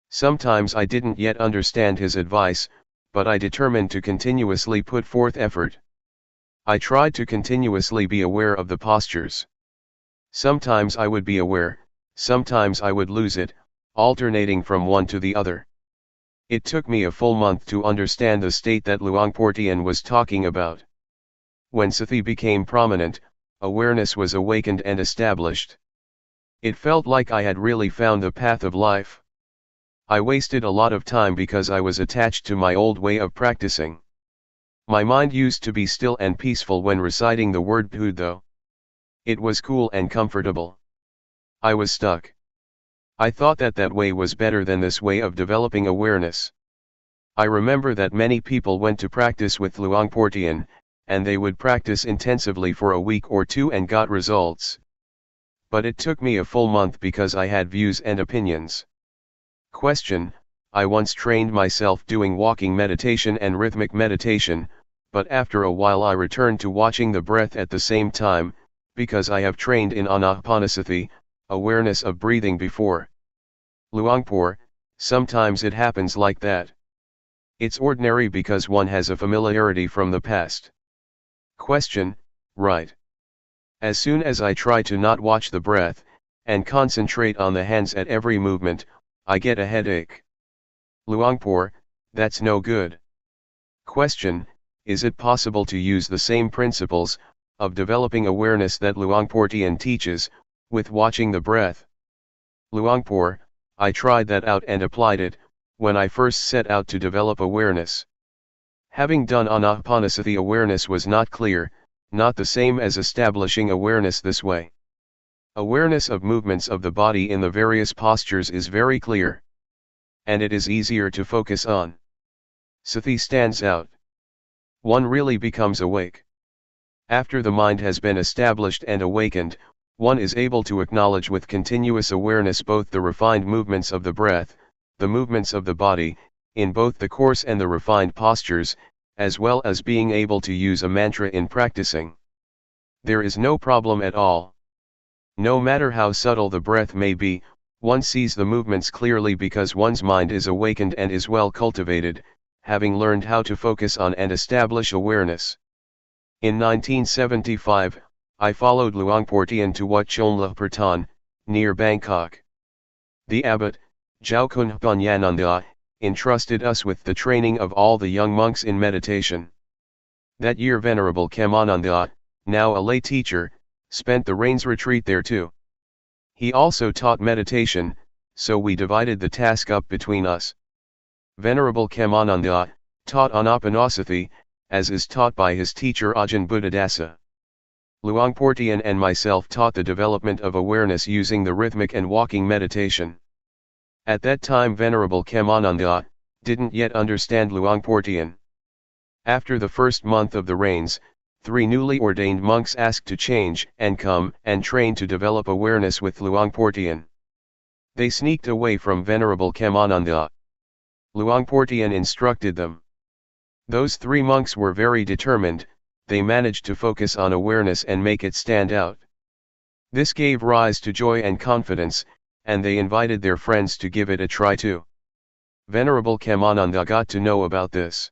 Sometimes I didn't yet understand his advice, but I determined to continuously put forth effort. I tried to continuously be aware of the postures. Sometimes I would be aware, sometimes I would lose it, alternating from one to the other. It took me a full month to understand the state that Luangpor Teean was talking about. When sati became prominent, awareness was awakened and established. It felt like I had really found the path of life. I wasted a lot of time because I was attached to my old way of practicing. My mind used to be still and peaceful when reciting the word Bhudo. It was cool and comfortable. I was stuck. I thought that that way was better than this way of developing awareness. I remember that many people went to practice with Luangpor Teean, and they would practice intensively for a week or two and got results. But it took me a full month because I had views and opinions. Question: I once trained myself doing walking meditation and rhythmic meditation, but after a while I return to watching the breath at the same time, because I have trained in anapanasati, awareness of breathing before. Luangpor, sometimes it happens like that. It's ordinary because one has a familiarity from the past. Question, right. As soon as I try to not watch the breath, and concentrate on the hands at every movement, I get a headache. Luangpor, that's no good. Question, is it possible to use the same principles, of developing awareness that Luangpor Teean teaches, with watching the breath? Luangpor, I tried that out and applied it, when I first set out to develop awareness. Having done anapanasati, awareness was not clear, not the same as establishing awareness this way. Awareness of movements of the body in the various postures is very clear. And it is easier to focus on. Sati stands out. One really becomes awake. After the mind has been established and awakened, one is able to acknowledge with continuous awareness both the refined movements of the breath, the movements of the body, in both the coarse and the refined postures, as well as being able to use a mantra in practicing. There is no problem at all. No matter how subtle the breath may be, one sees the movements clearly because one's mind is awakened and is well cultivated, having learned how to focus on and establish awareness. In 1975, I followed Luangpor Teean to Wat Luangpor Teean, near Bangkok. The abbot, Jau Kun Panyananda, entrusted us with the training of all the young monks in meditation. That year Venerable Khemananda, now a lay teacher, spent the rains retreat there too. He also taught meditation, so we divided the task up between us. Venerable Khemananda taught anapanasati, as is taught by his teacher Ajahn Buddhadasa. Luangpor Teean and myself taught the development of awareness using the rhythmic and walking meditation. At that time Venerable Khemananda didn't yet understand Luangpor Teean. After the first month of the rains, 3 newly ordained monks asked to change and come and train to develop awareness with Luangpor Teean. They sneaked away from Venerable Khemananda. Luangpor Teean instructed them. Those 3 monks were very determined, they managed to focus on awareness and make it stand out. This gave rise to joy and confidence, and they invited their friends to give it a try too. Venerable Khemananda got to know about this.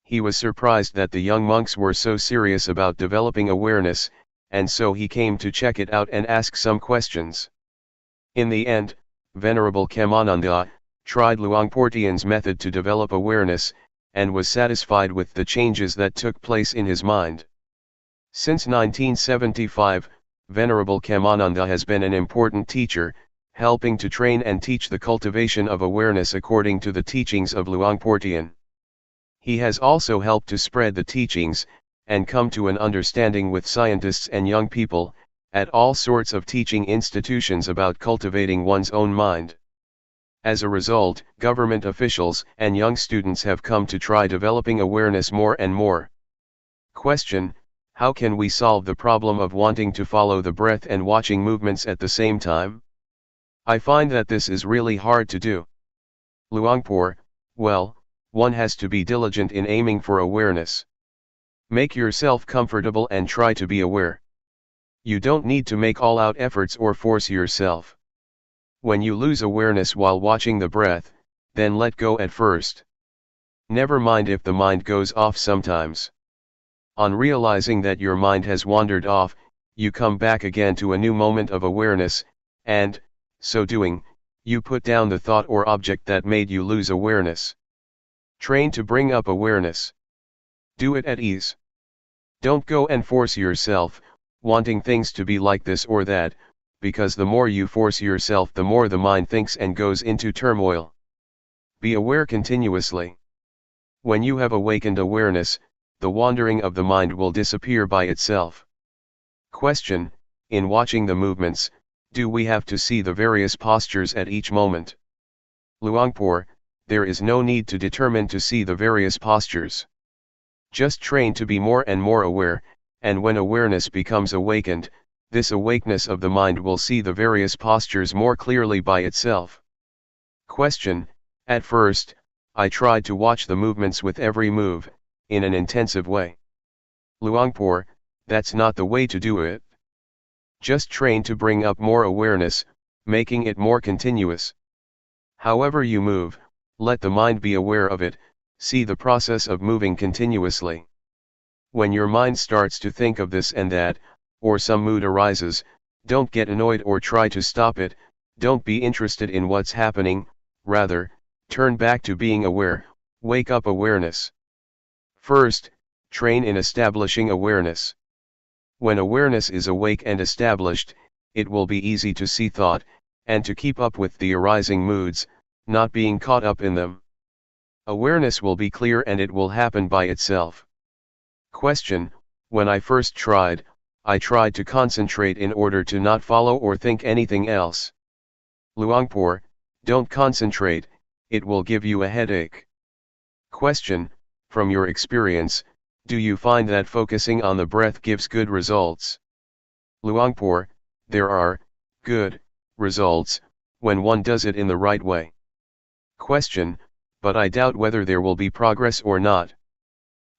He was surprised that the young monks were so serious about developing awareness, and so he came to check it out and ask some questions. In the end, Venerable Khemananda tried Luangpor Teean's method to develop awareness, and was satisfied with the changes that took place in his mind. Since 1975, Venerable Khemananda has been an important teacher, helping to train and teach the cultivation of awareness according to the teachings of Luangpor Teean. He has also helped to spread the teachings, and come to an understanding with scientists and young people, at all sorts of teaching institutions about cultivating one's own mind. As a result, government officials and young students have come to try developing awareness more and more. Question, how can we solve the problem of wanting to follow the breath and watching movements at the same time? I find that this is really hard to do. Luangpor, well, one has to be diligent in aiming for awareness. Make yourself comfortable and try to be aware. You don't need to make all-out efforts or force yourself. When you lose awareness while watching the breath, then let go at first. Never mind if the mind goes off sometimes. On realizing that your mind has wandered off, you come back again to a new moment of awareness, and, so doing, you put down the thought or object that made you lose awareness. Train to bring up awareness. Do it at ease. Don't go and force yourself, wanting things to be like this or that, because the more you force yourself the more the mind thinks and goes into turmoil. Be aware continuously. When you have awakened awareness, the wandering of the mind will disappear by itself. Question, in watching the movements, do we have to see the various postures at each moment? Luangpor, there is no need to determine to see the various postures. Just train to be more and more aware, and when awareness becomes awakened, this awakeness of the mind will see the various postures more clearly by itself. Question, at first, I tried to watch the movements with every move, in an intensive way. Luangpor, that's not the way to do it. Just train to bring up more awareness, making it more continuous. However you move, let the mind be aware of it, see the process of moving continuously. When your mind starts to think of this and that, or some mood arises, don't get annoyed or try to stop it, don't be interested in what's happening, rather, turn back to being aware, wake up awareness. First, train in establishing awareness. When awareness is awake and established, it will be easy to see thought, and to keep up with the arising moods, not being caught up in them. Awareness will be clear and it will happen by itself. Question: when I first tried, I tried to concentrate in order to not follow or think anything else. Luangpor, don't concentrate, it will give you a headache. Question: from your experience, do you find that focusing on the breath gives good results? Luangpor, there are good results when one does it in the right way. Question: but I doubt whether there will be progress or not.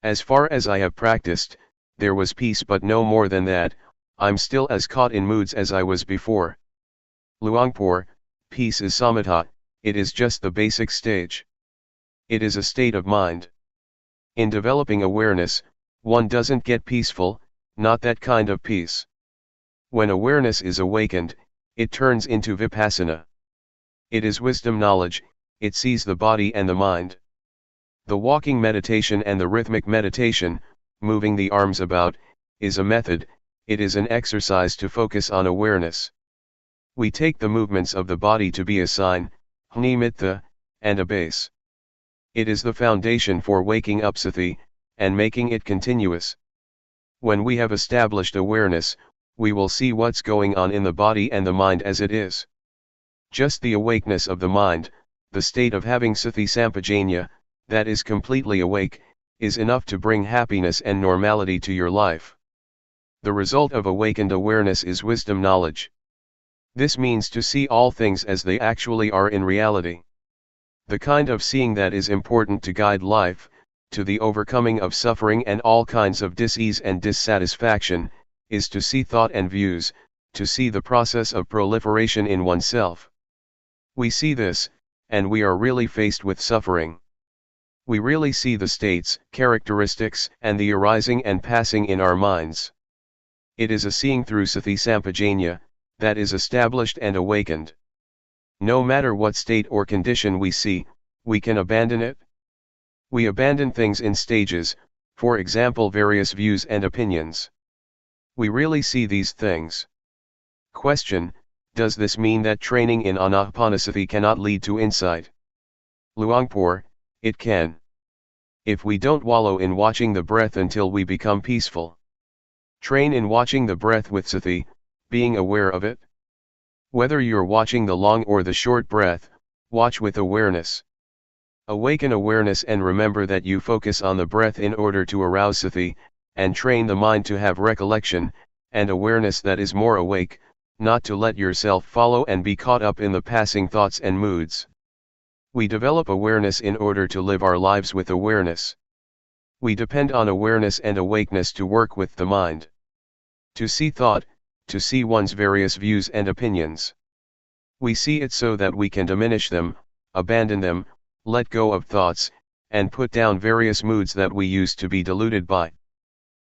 As far as I have practiced, there was peace but no more than that, I'm still as caught in moods as I was before. Luangpor, peace is samatha, it is just the basic stage. It is a state of mind. In developing awareness, one doesn't get peaceful, not that kind of peace. When awareness is awakened, it turns into Vipassana. It is wisdom knowledge, it sees the body and the mind. The walking meditation and the rhythmic meditation, moving the arms about, is a method, it is an exercise to focus on awareness. We take the movements of the body to be a sign, nimitta, and a base. It is the foundation for waking up sati, and making it continuous. When we have established awareness, we will see what's going on in the body and the mind as it is. Just the awakeness of the mind, the state of having sati sampajanya, that is completely awake, is enough to bring happiness and normality to your life. The result of awakened awareness is wisdom knowledge. This means to see all things as they actually are in reality. The kind of seeing that is important to guide life, to the overcoming of suffering and all kinds of dis-ease and dissatisfaction, is to see thought and views, to see the process of proliferation in oneself. We see this, and we are really faced with suffering. We really see the states, characteristics, and the arising and passing in our minds. It is a seeing through sati sampajanya, that is established and awakened. No matter what state or condition we see, we can abandon it. We abandon things in stages, for example various views and opinions. We really see these things. Question: does this mean that training in anapanasati cannot lead to insight? Luangpor, it can. If we don't wallow in watching the breath until we become peaceful. Train in watching the breath with sati, being aware of it. Whether you're watching the long or the short breath, watch with awareness. Awaken awareness and remember that you focus on the breath in order to arouse sati, and train the mind to have recollection, and awareness that is more awake, not to let yourself follow and be caught up in the passing thoughts and moods. We develop awareness in order to live our lives with awareness. We depend on awareness and awakeness to work with the mind. To see thought, to see one's various views and opinions. We see it so that we can diminish them, abandon them, let go of thoughts, and put down various moods that we used to be deluded by.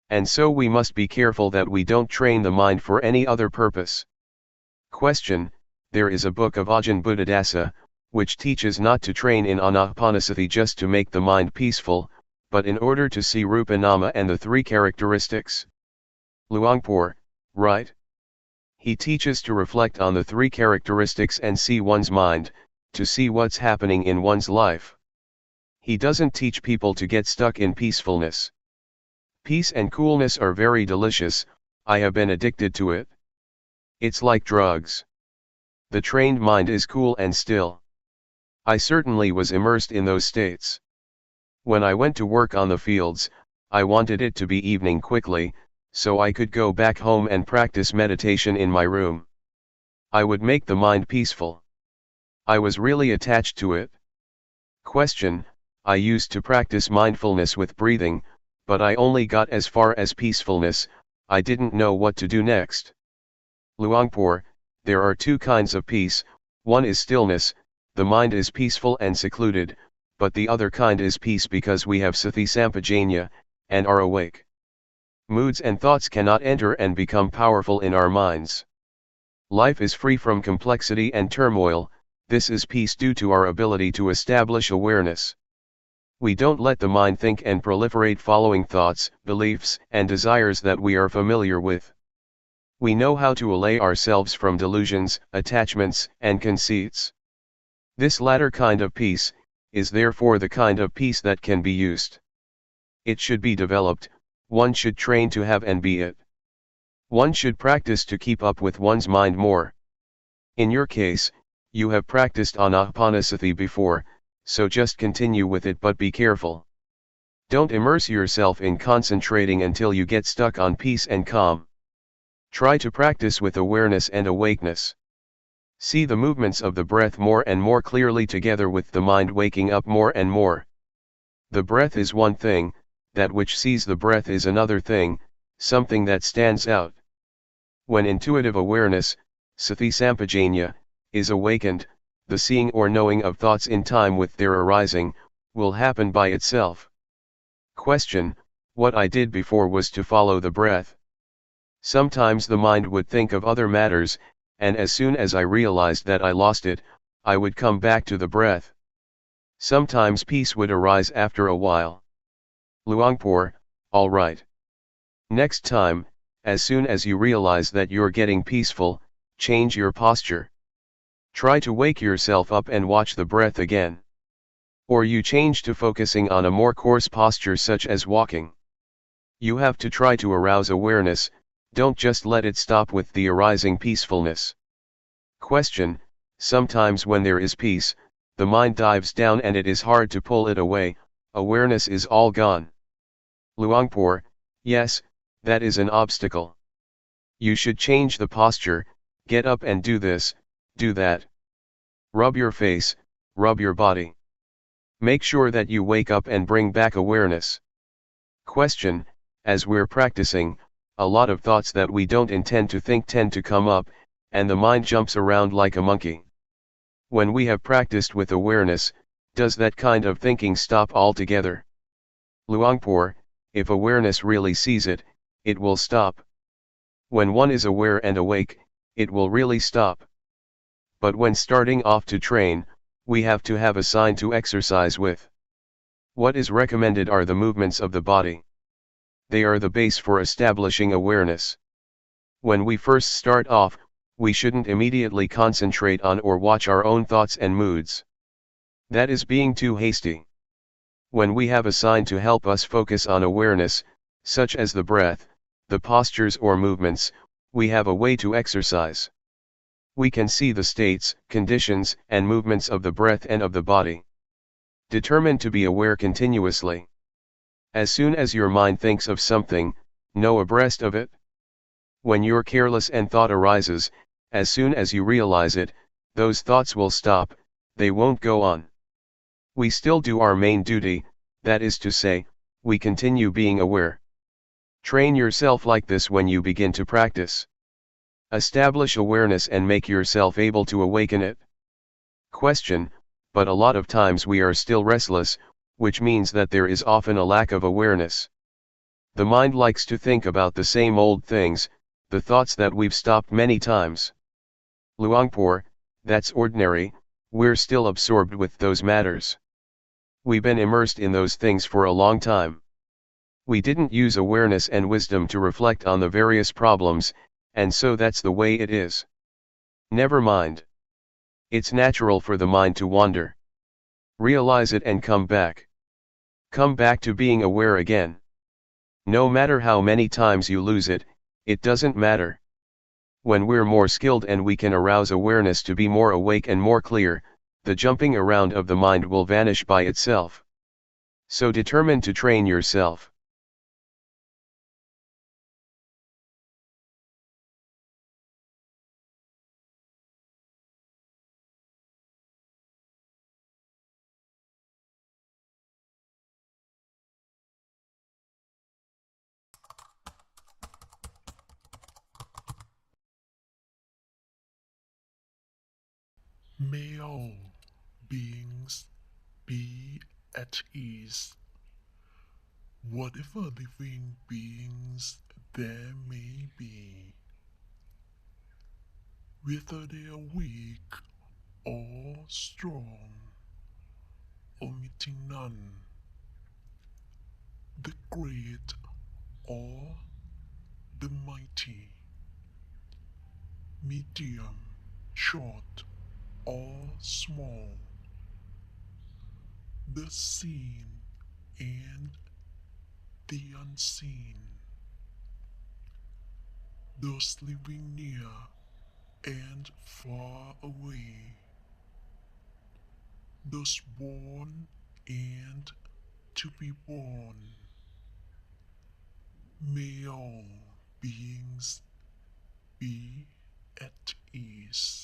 And so we must be careful that we don't train the mind for any other purpose. Question: there is a book of Ajahn Buddhadasa, which teaches not to train in anapanasati just to make the mind peaceful, but in order to see rupa nama and the three characteristics. Luangpor, right? He teaches to reflect on the three characteristics and see one's mind, to see what's happening in one's life. He doesn't teach people to get stuck in peacefulness. Peace and coolness are very delicious, I have been addicted to it. It's like drugs. The trained mind is cool and still. I certainly was immersed in those states. When I went to work on the fields, I wanted it to be evening quickly, so I could go back home and practice meditation in my room. I would make the mind peaceful. I was really attached to it. Question: I used to practice mindfulness with breathing, but I only got as far as peacefulness, I didn't know what to do next. Luangpor, there are two kinds of peace, one is stillness, the mind is peaceful and secluded, but the other kind is peace because we have sati sampajanya, and are awake. Moods and thoughts cannot enter and become powerful in our minds. Life is free from complexity and turmoil, this is peace due to our ability to establish awareness. We don't let the mind think and proliferate following thoughts, beliefs, and desires that we are familiar with. We know how to allay ourselves from delusions, attachments, and conceits. This latter kind of peace is therefore the kind of peace that can be used. It should be developed, one should train to have and be it. One should practice to keep up with one's mind more. In your case, you have practiced anapanasati before, so just continue with it, but be careful. Don't immerse yourself in concentrating until you get stuck on peace and calm. Try to practice with awareness and awakeness. See the movements of the breath more and more clearly together with the mind waking up more and more. The breath is one thing, that which sees the breath is another thing, something that stands out. When intuitive awareness, sati sampajanya, is awakened, the seeing or knowing of thoughts in time with their arising, will happen by itself. Question: what I did before was to follow the breath. Sometimes the mind would think of other matters, and as soon as I realized that I lost it, I would come back to the breath. Sometimes peace would arise after a while. Luangpor, all right. Next time, as soon as you realize that you're getting peaceful, change your posture. Try to wake yourself up and watch the breath again. Or you change to focusing on a more coarse posture such as walking. You have to try to arouse awareness, don't just let it stop with the arising peacefulness. Question: sometimes when there is peace, the mind dives down and it is hard to pull it away, awareness is all gone. Luangpor, yes, that is an obstacle. You should change the posture, get up and do this, do that. Rub your face, rub your body. Make sure that you wake up and bring back awareness. Question: as we're practicing, a lot of thoughts that we don't intend to think tend to come up, and the mind jumps around like a monkey. When we have practiced with awareness, does that kind of thinking stop altogether? Luangpor, if awareness really sees it, it will stop. When one is aware and awake, it will really stop. But when starting off to train, we have to have a sign to exercise with. What is recommended are the movements of the body. They are the base for establishing awareness. When we first start off, we shouldn't immediately concentrate on or watch our own thoughts and moods. That is being too hasty. When we have a sign to help us focus on awareness, such as the breath, the postures or movements, we have a way to exercise. We can see the states, conditions, and movements of the breath and of the body. Determine to be aware continuously. As soon as your mind thinks of something, know abreast of it. When you're careless and thought arises, as soon as you realize it, those thoughts will stop, they won't go on. We still do our main duty, that is to say, we continue being aware. Train yourself like this when you begin to practice. Establish awareness and make yourself able to awaken it. Question: but a lot of times we are still restless, which means that there is often a lack of awareness. The mind likes to think about the same old things, the thoughts that we've stopped many times. Luangpor, that's ordinary, we're still absorbed with those matters. We've been immersed in those things for a long time. We didn't use awareness and wisdom to reflect on the various problems, and so that's the way it is. Never mind. It's natural for the mind to wander. Realize it and come back. Come back to being aware again. No matter how many times you lose it, it doesn't matter. When we're more skilled and we can arouse awareness to be more awake and more clear, the jumping around of the mind will vanish by itself. So determine to train yourself. May all beings be at ease, whatever living beings there may be, whether they are weak or strong, omitting none, the great or the mighty, medium, short or small, the seen and the unseen, those living near and far away, those born and to be born. May all beings be at ease.